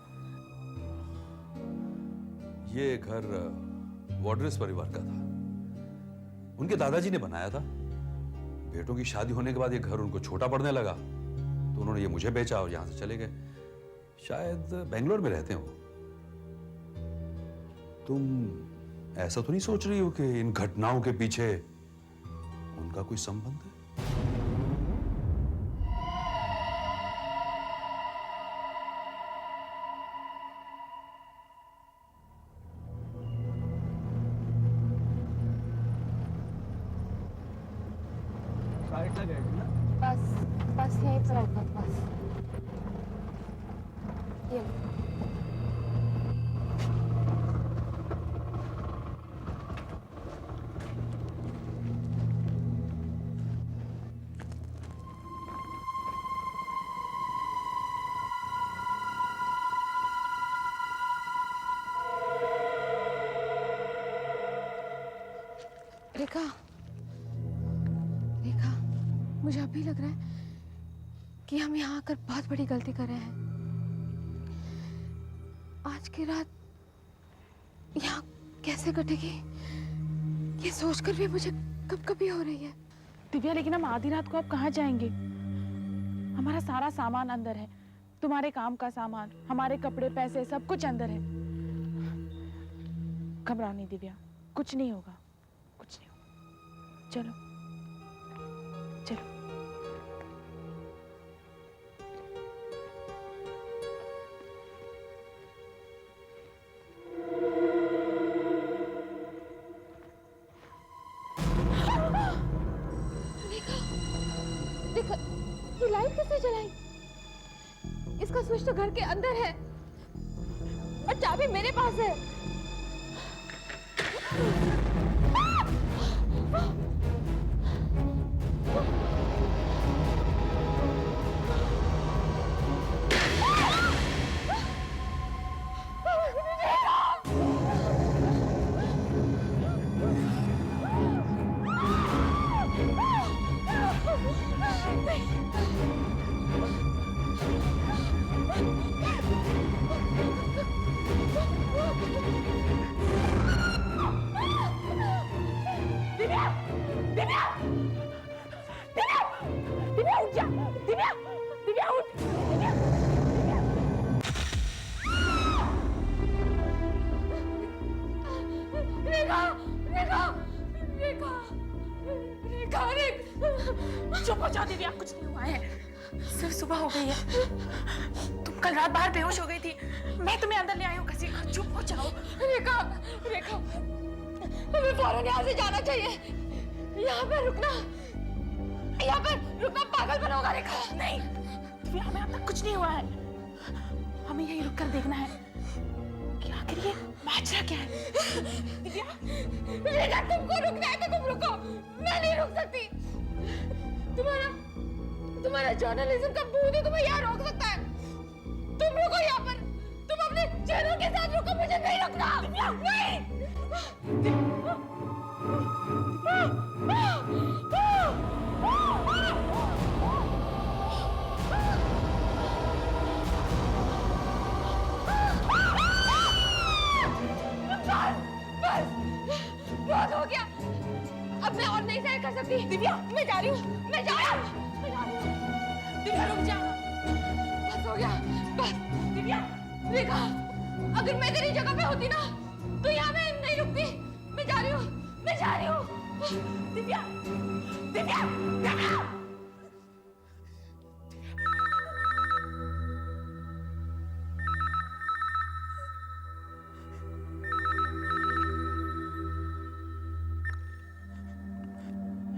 ये घर वॉडरेस परिवार का था। उनके दादाजी ने बनाया था। बेटों की शादी होने के बाद ये घर उनको छोटा पड़ने लगा तो उन्होंने ये मुझे बेचा और यहां से चले गए। शायद बेंगलोर में रहते हो। तुम ऐसा तो नहीं सोच रही हो कि इन घटनाओं के पीछे उनका कोई संबंध है? बस बस यहीं पर रखो बस। ये लो। रेखा, रेखा, मुझे अभी लग रहा है कि हम यहाँ आकर बहुत बड़ी गलती कर रहे हैं। आज की रात यहाँ कैसे कटेगी ये सोचकर भी मुझे कब-कभी हो रही है। दिव्या, लेकिन हम आधी रात को अब कहाँ जाएंगे? हमारा सारा सामान अंदर है, तुम्हारे काम का सामान, हमारे कपड़े, पैसे, सब कुछ अंदर है। घबराओ नहीं दिव्या, कुछ नहीं होगा, कुछ नहीं होगा। चलो चलो। देखो, ये लाइट किसने जलाई? इसका स्विच तो घर के अंदर है और चाबी मेरे पास है। चुप हो जाओ दिव्या, कुछ नहीं हुआ है, सिर्फ सुबह हो गई है। तुम कल रात बाहर बेहोश हो गई थी, मैं तुम्हें अंदर ले आई हूँ। घसीट, चुप हो जाओ। रेखा, रेखा, हमें फौरन यहाँ से जाना चाहिए। यहाँ पर रुकना पागल बनोगा रेखा। नहीं दिव्या, हमें अब तक कुछ नहीं हुआ है। हमें यहीं रुक कर देखना है कि आखिर ये माजरा क्या है। दिव्या, रेखा, तुमको रुकना है तो तुम रुको, मैं नहीं रुक सकती। तुम्हारा जर्नलिज्म का भूत ही तुम्हें यहाँ रोक सकता है। तुम रुको यहाँ पर, तुम अपने चलो के साथ रुको, मुझे नहीं रुकना। नहीं। बहुत हो गया, अब मैं और नहीं सहन कर सकती। दिव्या, मैं जा रही हूँ, मैं जा रही हूँ। दिव्या रुक जा, बस हो गया, बस। दिव्या, रेखा, अगर मैं तेरी जगह पे होती ना तो यहाँ मैं नहीं रुकती। मैं जा रही हूँ, मैं जा रही हूँ। Divya, Divya, Divya.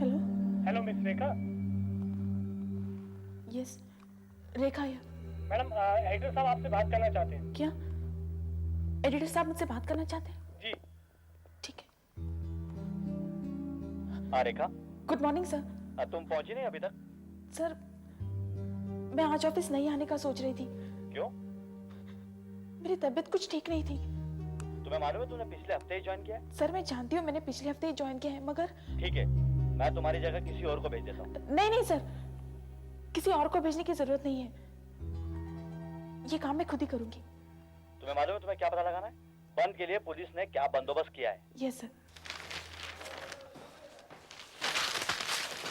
Hello. Hello miss Rekha. Yes, Rekha या मैडम, एडिटर साहब आपसे बात करना चाहते हैं। क्या एडिटर साहब मुझसे बात करना चाहते हैं? जी। ठीक है। हाँ रेखा। Good morning sir. तुम पहुंची नहीं अभी तक? सर, मैं आज ऑफिस नहीं आने का सोच रही थी। क्यों? मेरी तबीयत कुछ ठीक नहीं थी। तुम्हें मालूम है तुमने पिछले हफ्ते ही ज्वाइन किया है? सर, मैं जानती हूँ मैंने पिछले हफ्ते ही ज्वाइन किया है, मगर ठीक है, मैं तुम्हारी जगह किसी और को भेज देता हूँ। नहीं नहीं सर, किसी और को भेजने की जरूरत नहीं है, ये काम मैं खुद ही करूंगी। तुम्हें मालूम है तुम्हें क्या पता लगाना है? बंद के लिए पुलिस ने क्या बंदोबस्त किया है? Yes sir.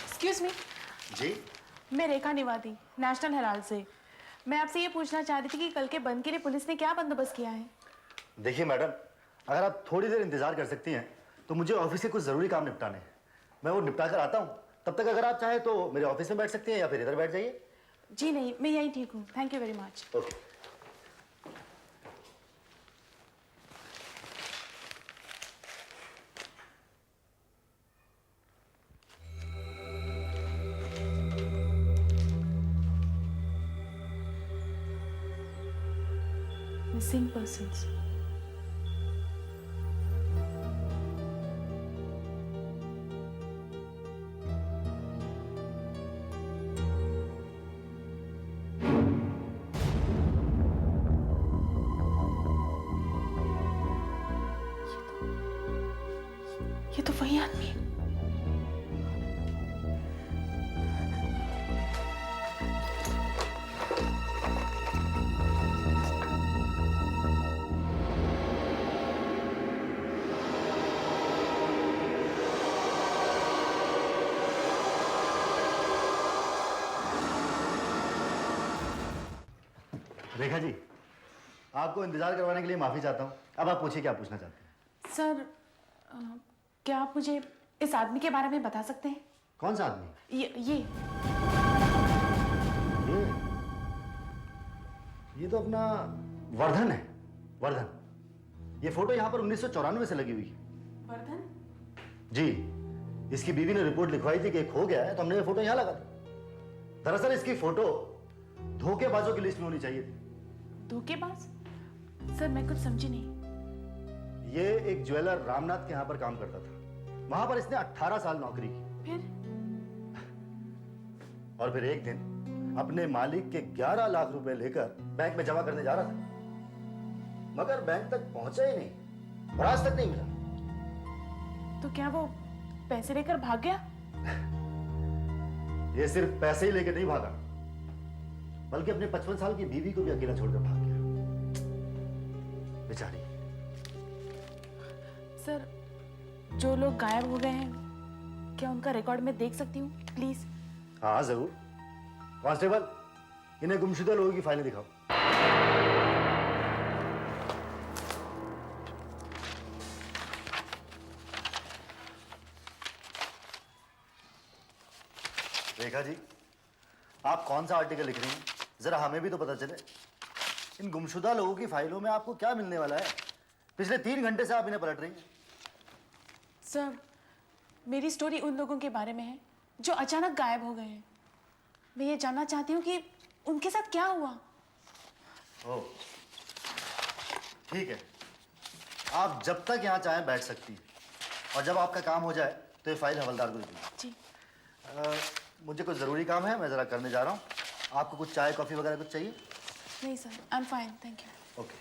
Excuse me. जी। मैं रेखा निवादी, नेशनल हेराल्ड से। मैं आपसे ये पूछना चाह रही थी कि कल के बंद के लिए पुलिस ने क्या बंदोबस्त किया है? देखिए मैडम, अगर आप थोड़ी देर इंतजार कर सकती हैं तो मुझे ऑफिस के कुछ जरूरी काम निपटाने हैं। मैं वो निपटा कर आता हूँ। तब तक अगर आप चाहें तो मेरे ऑफिस में बैठ सकती हैं या फिर इधर बैठ जाइए। जी नहीं, मैं यहीं ठीक हूँ। Thank you very much. Okay. Missing persons. ये तो वही आदमी है। रेखा जी, आपको इंतजार करवाने के लिए माफी चाहता हूँ। अब आप पूछिए क्या पूछना चाहते हैं। सर, क्या आप मुझे इस आदमी के बारे में बता सकते हैं? कौन सा आदमी? ये तो अपना वर्धन है। वर्धन। ये फोटो यहाँ पर 1994 से लगी हुई है। वर्धन? जी। इसकी बीवी ने रिपोर्ट लिखवाई थी कि खो गया है, तो हमने ये फोटो यहाँ लगा दी। दरअसल इसकी फोटो धोखेबाजों की लिस्ट में होनी चाहिए थी। धोखेबाज? सर, मैं कुछ समझी नहीं। ये एक ज्वेलर रामनाथ के यहाँ पर काम करता था। वहां पर इसने 18 साल नौकरी की। फिर? और फिर एक दिन अपने मालिक के 11 लाख रुपए लेकर बैंक में जमा करने जा रहा था, मगर बैंक तक पहुंचा ही नहीं और आज तक नहीं मिला। तो क्या वो पैसे लेकर भाग गया? ये सिर्फ पैसे ही लेकर नहीं भागा, बल्कि अपने 55 साल की बीवी को भी अकेला छोड़कर भाग गया। बेचारी। सर, जो लोग गायब हो गए हैं, क्या उनका रिकॉर्ड में देख सकती हूँ प्लीज? हाँ जरूर। कांस्टेबल, इन्हें गुमशुदा लोगों की फाइलें दिखाओ। रेखा जी, आप कौन सा आर्टिकल लिख रही हैं? जरा हमें भी तो पता चले। इन गुमशुदा लोगों की फाइलों में आपको क्या मिलने वाला है? पिछले 3 घंटे से आप इन्हें पलट रही हैं। सर, मेरी स्टोरी उन लोगों के बारे में है जो अचानक गायब हो गए हैं। मैं ये जानना चाहती हूँ कि उनके साथ क्या हुआ। ओह, ठीक है। आप जब तक यहाँ चाहें बैठ सकती हैं, और जब आपका काम हो जाए तो ये फाइल हवलदार को दे दीजिए। जी। मुझे कुछ ज़रूरी काम है, मैं ज़रा करने जा रहा हूँ। आपको कुछ चाय कॉफ़ी वगैरह कुछ चाहिए? नहीं sir, I am fine, thank you. Okay.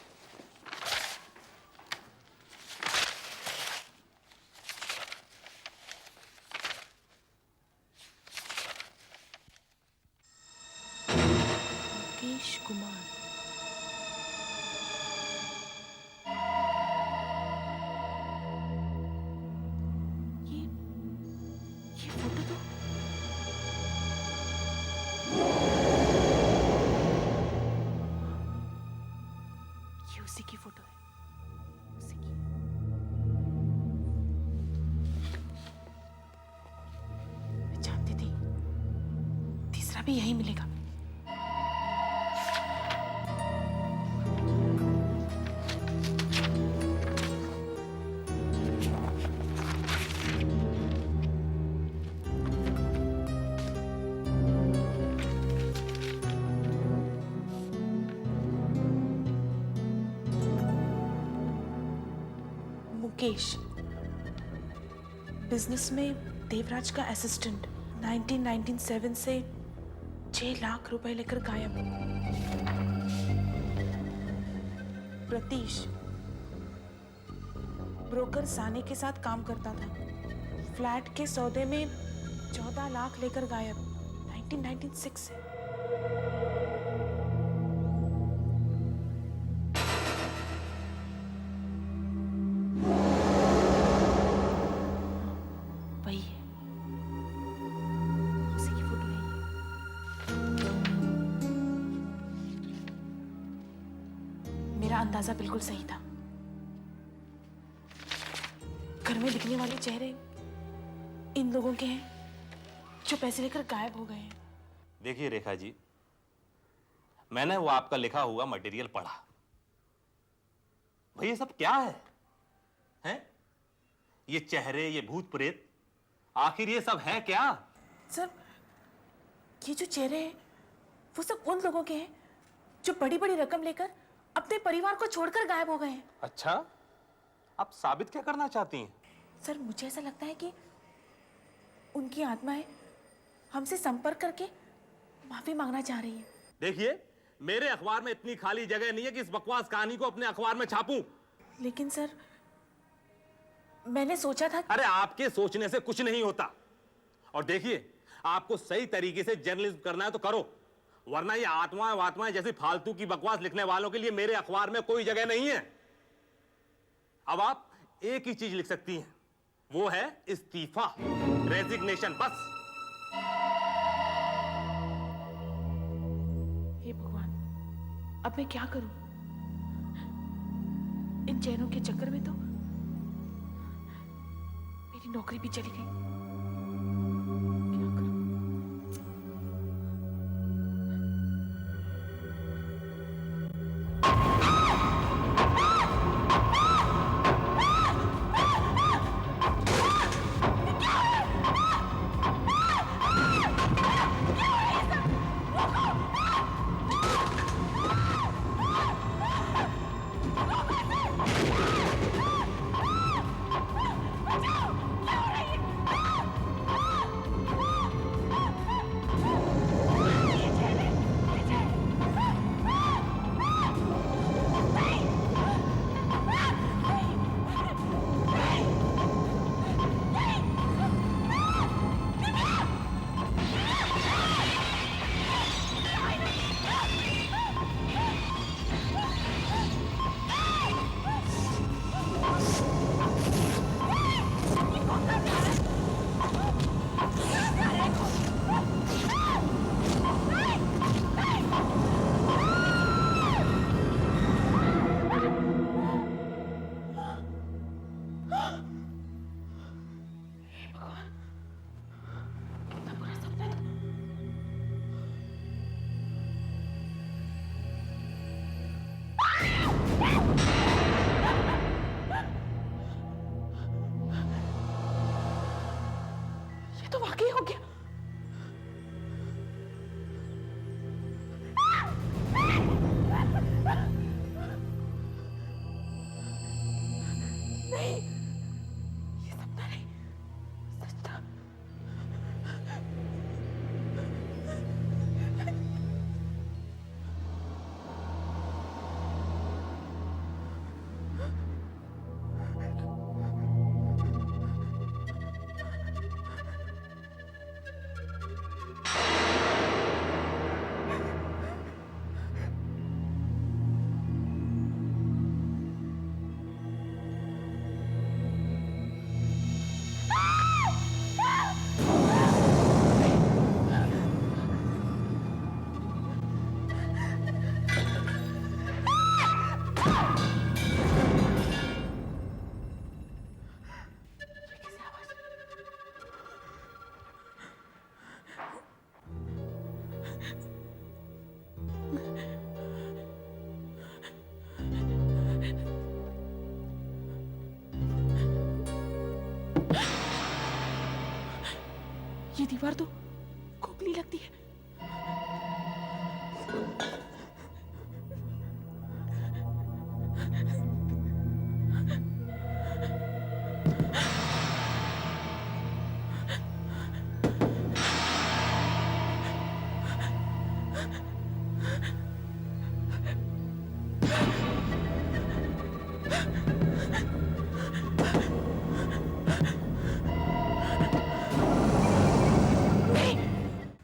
दूसरा भी यही मिलेगा। मुकेश, बिजनेस में देवराज का असिस्टेंट, 1997 से 6 लाख रुपए लेकर गायब। प्रतीश, ब्रोकर सानी के साथ काम करता था, फ्लैट के सौदे में 14 लाख लेकर गायब, 1996 से। वही है, उसी की फोटो है। मेरा अंदाजा बिल्कुल सही था। घर में दिखने वाले चेहरे इन लोगों के हैं जो पैसे लेकर गायब हो गए हैं। देखिए रेखा जी, मैंने वो आपका लिखा हुआ मटेरियल पढ़ा। भाई ये सब क्या है? हैं? ये चेहरे, ये भूत प्रेत, आखिर ये सब है क्या? सर, ये जो चेहरे हैं वो सब उन लोगों के हैं जो बड़ी बड़ी रकम लेकर अपने परिवार को छोड़कर गायब हो गए हैं। अच्छा, आप साबित क्या करना चाहती हैं? सर, मुझे ऐसा लगता है कि उनकी आत्माएं हमसे संपर्क करके माफी मांगना चाह रही है। देखिए, मेरे अखबार में इतनी खाली जगह नहीं है कि इस बकवास कहानी को अपने अखबार में छापूं। लेकिन सर, मैंने सोचा था। अरे आपके सोचने से कुछ नहीं होता। और देखिए, आपको सही तरीके से जर्नलिज्म करना है तो करो, वरना ये आत्माएं जैसी फालतू की बकवास लिखने वालों के लिए मेरे अखबार में कोई जगह नहीं है। अब आप एक ही चीज लिख सकती हैं, वो है इस्तीफा, रेजिग्नेशन, बस। हे भगवान, अब मैं क्या करूं? इन चेहरों के चक्कर में तो मेरी नौकरी भी चली गई। क्या करूं? ये तो वाकई हो गया। नहीं, ये सपना नहीं, सच था। ये दीवार तो खोखली लगती है।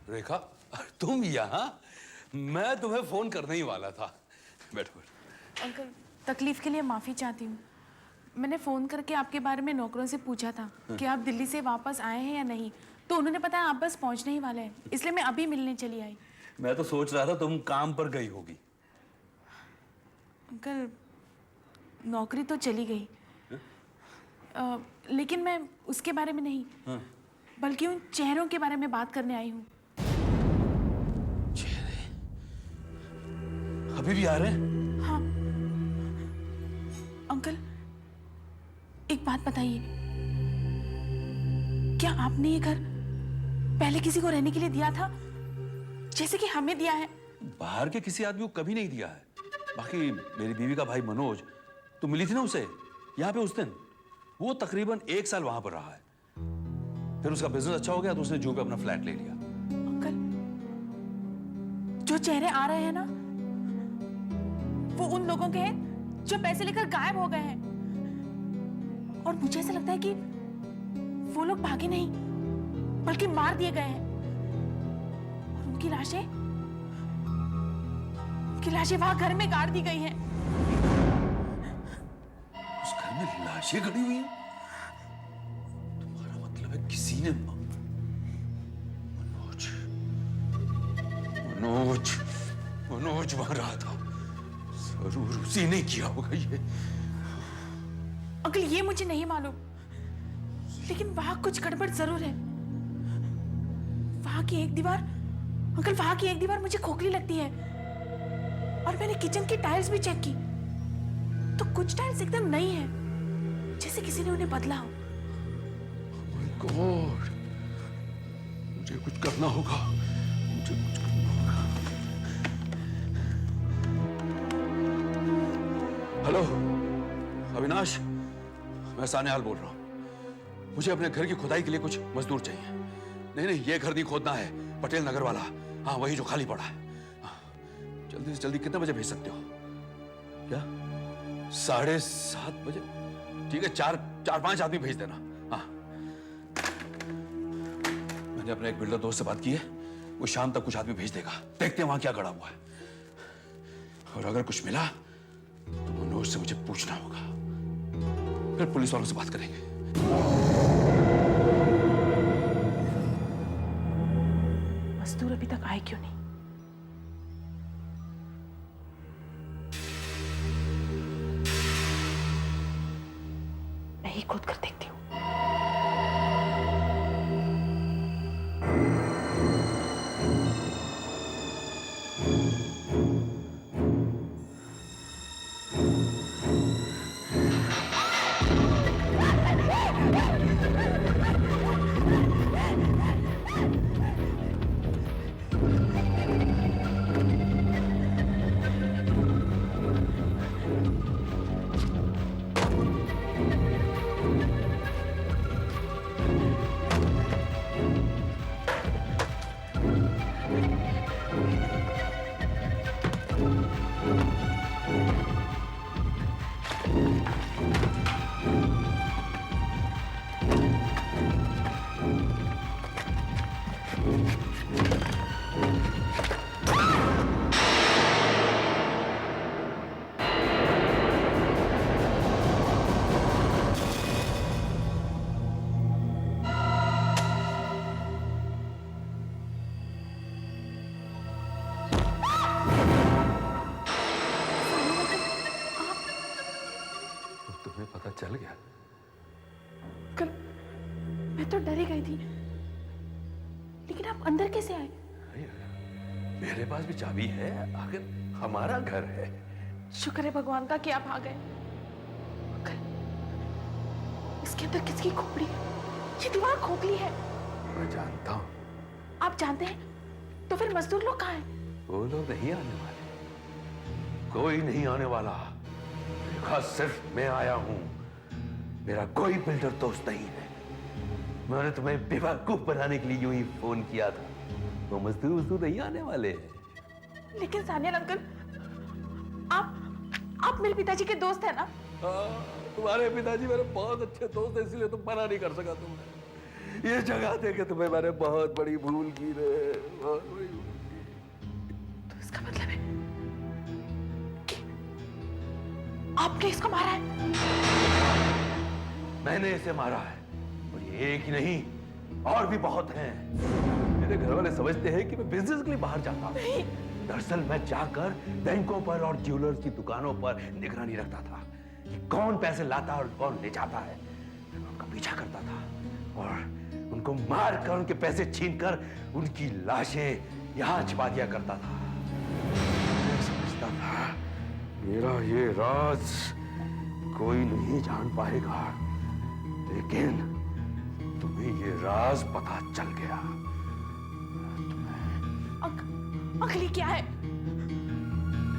रेखा, तुम यहाँ? मैं तुम्हें फोन करने ही वाला था। बैठो बैठो। अंकल, तकलीफ के लिए माफी चाहती हूँ। मैंने फोन करके आपके बारे में नौकरों से पूछा था कि आप दिल्ली से वापस आए हैं या नहीं, तो उन्होंने बताया आप बस पहुंचने ही वाले हैं, इसलिए मैं अभी मिलने चली आई। मैं तो सोच रहा था तुम काम पर गई होगी। अंकल, नौकरी तो चली गई, लेकिन मैं उसके बारे में नहीं, बल्कि उन चेहरों के बारे में बात करने आई हूँ। चेहरे अभी भी आ रहे हैं? हाँ। अंकल, एक बात बताइए, क्या आपने ये घर पहले किसी को रहने के लिए दिया था, जैसे कि हमें दिया है? बाहर के किसी आदमी को कभी नहीं दिया है। बाकी मेरी बीवी का भाई मनोज, तुम मिली थी ना उसे यहाँ पे उस दिन, वो तकरीबन 1 साल वहां पर रहा है। फिर उसका बिजनेस अच्छा हो गया तो उसने जू पे अपना फ्लैट ले लिया। अंकल, जो चेहरे आ रहे हैं ना, वो उन लोगों के हैं जो पैसे लेकर गायब हो गए हैं। और मुझे ऐसा लगता है कि वो लोग भागे नहीं, बल्कि मार दिए गए हैं। और उनकी लाशें वहां घर में गाड़ दी गई हैं। उस घर में लाशें गड़ी हुई हैं? तुम्हारा मतलब है किसी ने मनोज वहां रहा था, जरूर उसी ने किया होगा ये। अंकल, ये मुझे नहीं मालूम, लेकिन वहां कुछ गड़बड़ जरूर है। वहां की एक दीवार मुझे खोखली लगती है। और मैंने किचन की टाइल्स भी चेक की, तो कुछ टाइल्स एकदम नई है, जैसे किसी ने उन्हें बदला हो। गॉड, मुझे कुछ करना होगा, मुझे कुछ करना होगा। हेलो अविनाश, मैं सान्याल बोल रहा हूं। मुझे अपने घर की खुदाई के लिए कुछ मजदूर चाहिए। नहीं, ये घर नहीं खोदना है, पटेल नगर वाला, हाँ वही जो खाली पड़ा है। जल्दी से जल्दी कितने बजे भेज सकते हो? क्या 7:30 बजे? ठीक है, 4-5 आदमी भेज देना। हाँ, मैंने अपने एक बिल्डर दोस्त से बात की है, वो शाम तक कुछ आदमी भेज देगा। देखते हैं वहां क्या गड़ा हुआ है, और अगर कुछ मिला तो मनोज से मुझे पूछना होगा, फिर पुलिस वालों से बात करेंगे। मजदूर अभी तक आए क्यों नहीं? मैं ही खोद कर देखती हूँ। चल गया? कल मैं तो डरी गई थी, लेकिन आप अंदर कैसे आए? मेरे पास भी चाबी है, आखिर हमारा घर है। शुक्र है भगवान का कि आप आ गए। इसके अंदर किसकी खोपड़ी है? ये दीवार खोखली है। मैं जानता हूँ। आप जानते हैं? तो फिर मजदूर लोग कहाँ हैं? वो लोग नहीं आने वाले, कोई नहीं आने वाला। रेखा, सिर्फ मैं आया हूँ, मेरा कोई बिल्डर दोस्त नहीं है। मैंने तुम्हें बेवकूफ बनाने के लिए यूं ही फोन किया था। वो मजदूर नहीं आने वाले हैं। लेकिन सानियाल अंकल, आप मेरे पिताजी के दोस्त हैं ना? तुम्हारे पिताजी मेरे बहुत अच्छे दोस्त हैं, इसलिए तुम मना नहीं कर सका। तुमने ये जगह दे के तुम्हें मैंने बहुत बड़ी भूल की रे, बहुत बड़ी भूल की। तो इसका मतलब है कि आपने इसको मारा है? मैंने इसे मारा है, और ये एक ही नहीं, और भी बहुत हैं। मेरे घर वाले समझते हैं कि मैं बिजनेस के लिए बाहर जाता हूँ। दरअसल मैं जाकर बैंकों पर और ज्वेलर्स की दुकानों पर निगरानी रखता था कि कौन पैसे लाता और कौन ले जाता है। मैं उनका पीछा करता था और उनको मार कर, उनके पैसे छीनकर उनकी लाशें यहाँ छिपा दिया करता था। मैं समझता था मेरा ये राज कोई नहीं जान पाएगा, लेकिन तुम्हें ये राज पता चल गया। अगली क्या है?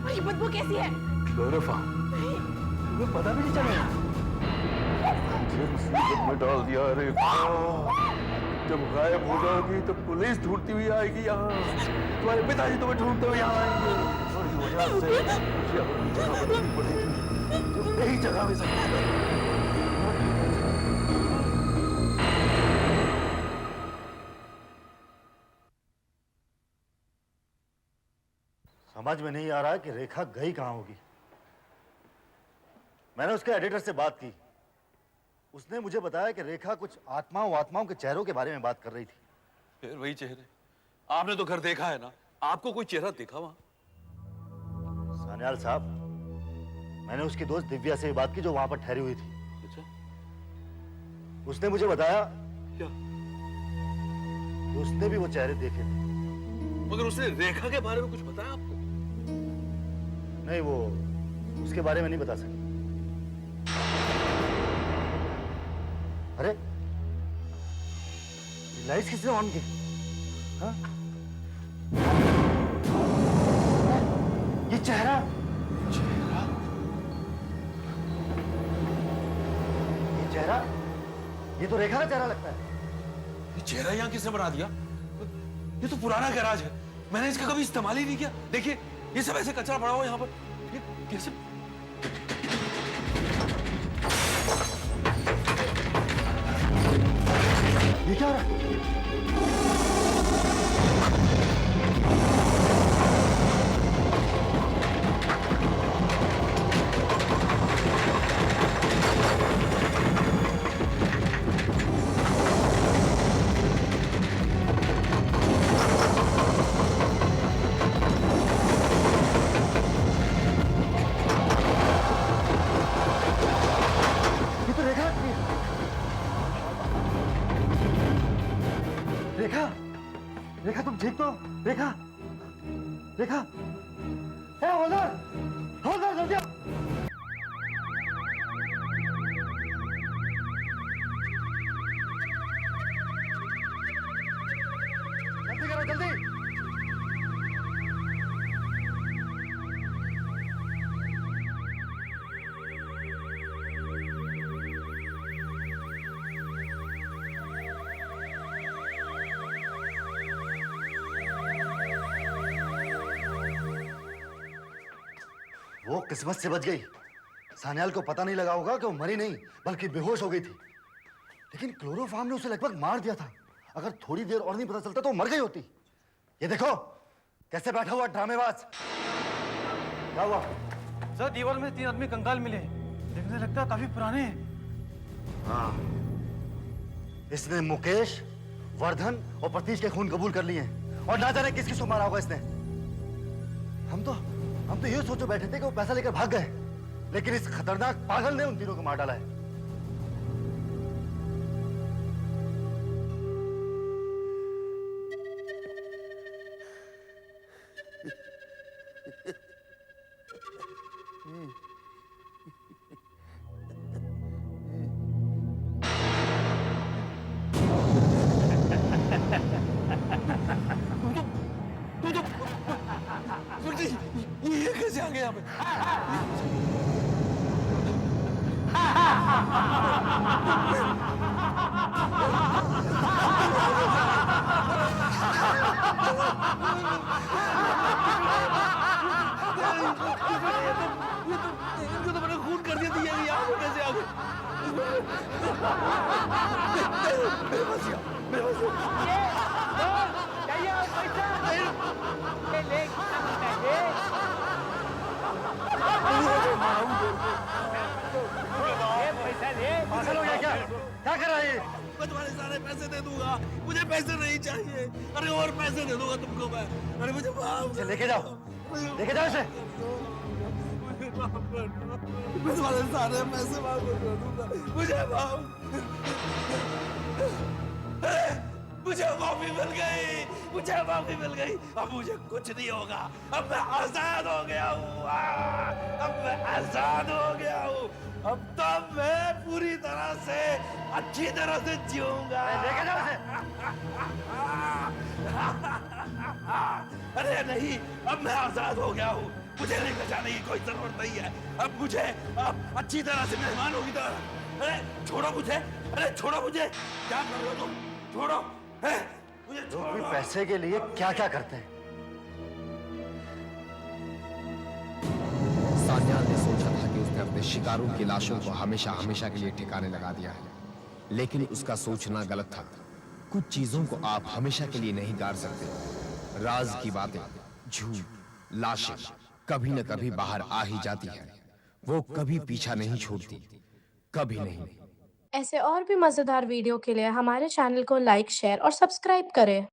और ये बदबू कैसी है? क्लोरोफॉर्म। तुम्हें पता भी नहीं चला? मुझे मुसीबत में डाल दिया रेखा। जब गायब हो जाओगी तो पुलिस ढूंढती हुई आएगी यहाँ। तुम्हारे पिताजी तुम्हें ढूंढते हुए यहाँ आएंगे, और इस वजह से मुझे अपनी जगह बदलनी पड़ेगी, जो यही जगह में सकती। समझ में नहीं आ रहा कि रेखा गई कहां होगी। मैंने उसके एडिटर से बात की, उसने मुझे बताया कि रेखा कुछ आत्माओं के चेहरों के बारे में बात कर रही थी। फिर वही चेहरे। आपने तो घर देखा है ना, आपको कोई चेहरा देखा वहां? सान्याल साहब, मैंने उसकी दोस्त दिव्या से भी बात की जो वहां पर ठहरी हुई थी। अच्छा। उसने मुझे बताया क्या? उसने भी वो चेहरे देखे थे। मगर उसने रेखा के बारे में कुछ बताया आपको? नहीं, वो उसके बारे में नहीं बता सकी। अरे, लाइट्स किसने ऑन की? हाँ? ये चेहरा ये तो रेखा का चेहरा लगता है। ये चेहरा यहाँ किसने बना दिया? ये तो पुराना गैराज है, मैंने इसका कभी इस्तेमाल ही नहीं किया। देखिए ये सब ऐसे कचरा पड़ा हुआ यहाँ पर। ये कैसे? ये क्या हो रहा है? रेखा, तुम ठीक तो? रेखा, रेखा, हवलदार जल्दी आओ। जल्दी करो, जल्दी। वो किस्मत से बच गई। सान्याल को पता नहीं लगा होगा कि वो मरी नहीं बल्कि बेहोश हो गई थी, लेकिन क्लोरोफॉर्म ने उसे लगभग मार दिया था। अगर थोड़ी देर और नहीं पता चलता तो वो मर गई होती। ये देखो कैसे बैठा हुआ ड्रामेबाज। क्या हुआ? सर, दीवार में 3 आदमी कंकाल मिले, देखने लगता है काफी पुराने हैं। हाँ, इसने मुकेश, वर्धन और प्रतीश के खून कबूल कर लिए हैं, और ना जाने किस किस को मारा होगा इसने। हम तो ये सोचो बैठे थे कि वो पैसा लेकर भाग गए, लेकिन इस खतरनाक पागल ने उन तीनों को मार डाला है। ये कैसे आ गए यहाँ पे? इनको तो मैंने खून कर दिया, यहाँ पे कैसे आ गए? मेरे पास आओ, मेरे पास पागल हो गया क्या? क्या कर रहा है ये? मैं तुम्हारे सारे पैसे दे दूंगा, मुझे पैसे नहीं चाहिए। अरे और पैसे दे दूंगा तुमको मैं। अरे मुझे माफ लेके जाओ, लेके जाओ इसे। मैं तुम्हारे सारे पैसे माफ कर दूंगा, मुझे माफ। मुझे माफी मिल गई, मुझे माफी मिल गई। अब मुझे कुछ नहीं होगा, अब मैं आजाद हो गया हूँ। अब मैं आजाद हो गया हूँ। अब तो मैं पूरी तरह से अच्छी तरह से जीऊंगा। लेके जाओ इसे। अरे नहीं, अब मैं आजाद हो गया हूँ, मुझे नहीं बचाने की कोई जरूरत नहीं है। अब मुझे अच्छी तरह से मेहमानों की तरह। अरे छोड़ो मुझे, अरे छोड़ो मुझे, क्या कर रहे हो तुम? छोड़ो मुझे, लोग भी पैसे के लिए क्या क्या करते हैं। सान्याल ने सोचा था कि उसने अपने शिकारों की लाशों को हमेशा हमेशा के लिए ठिकाने लगा दिया है, लेकिन उसका सोचना गलत था। कुछ चीजों को आप हमेशा के लिए नहीं गाड़ सकते। राज की बातें, झूठ, लाशें कभी न कभी बाहर आ ही जाती है। वो कभी पीछा नहीं छोड़ती, कभी नहीं। ऐसे और भी मजेदार वीडियो के लिए हमारे चैनल को लाइक, शेयर और सब्सक्राइब करें।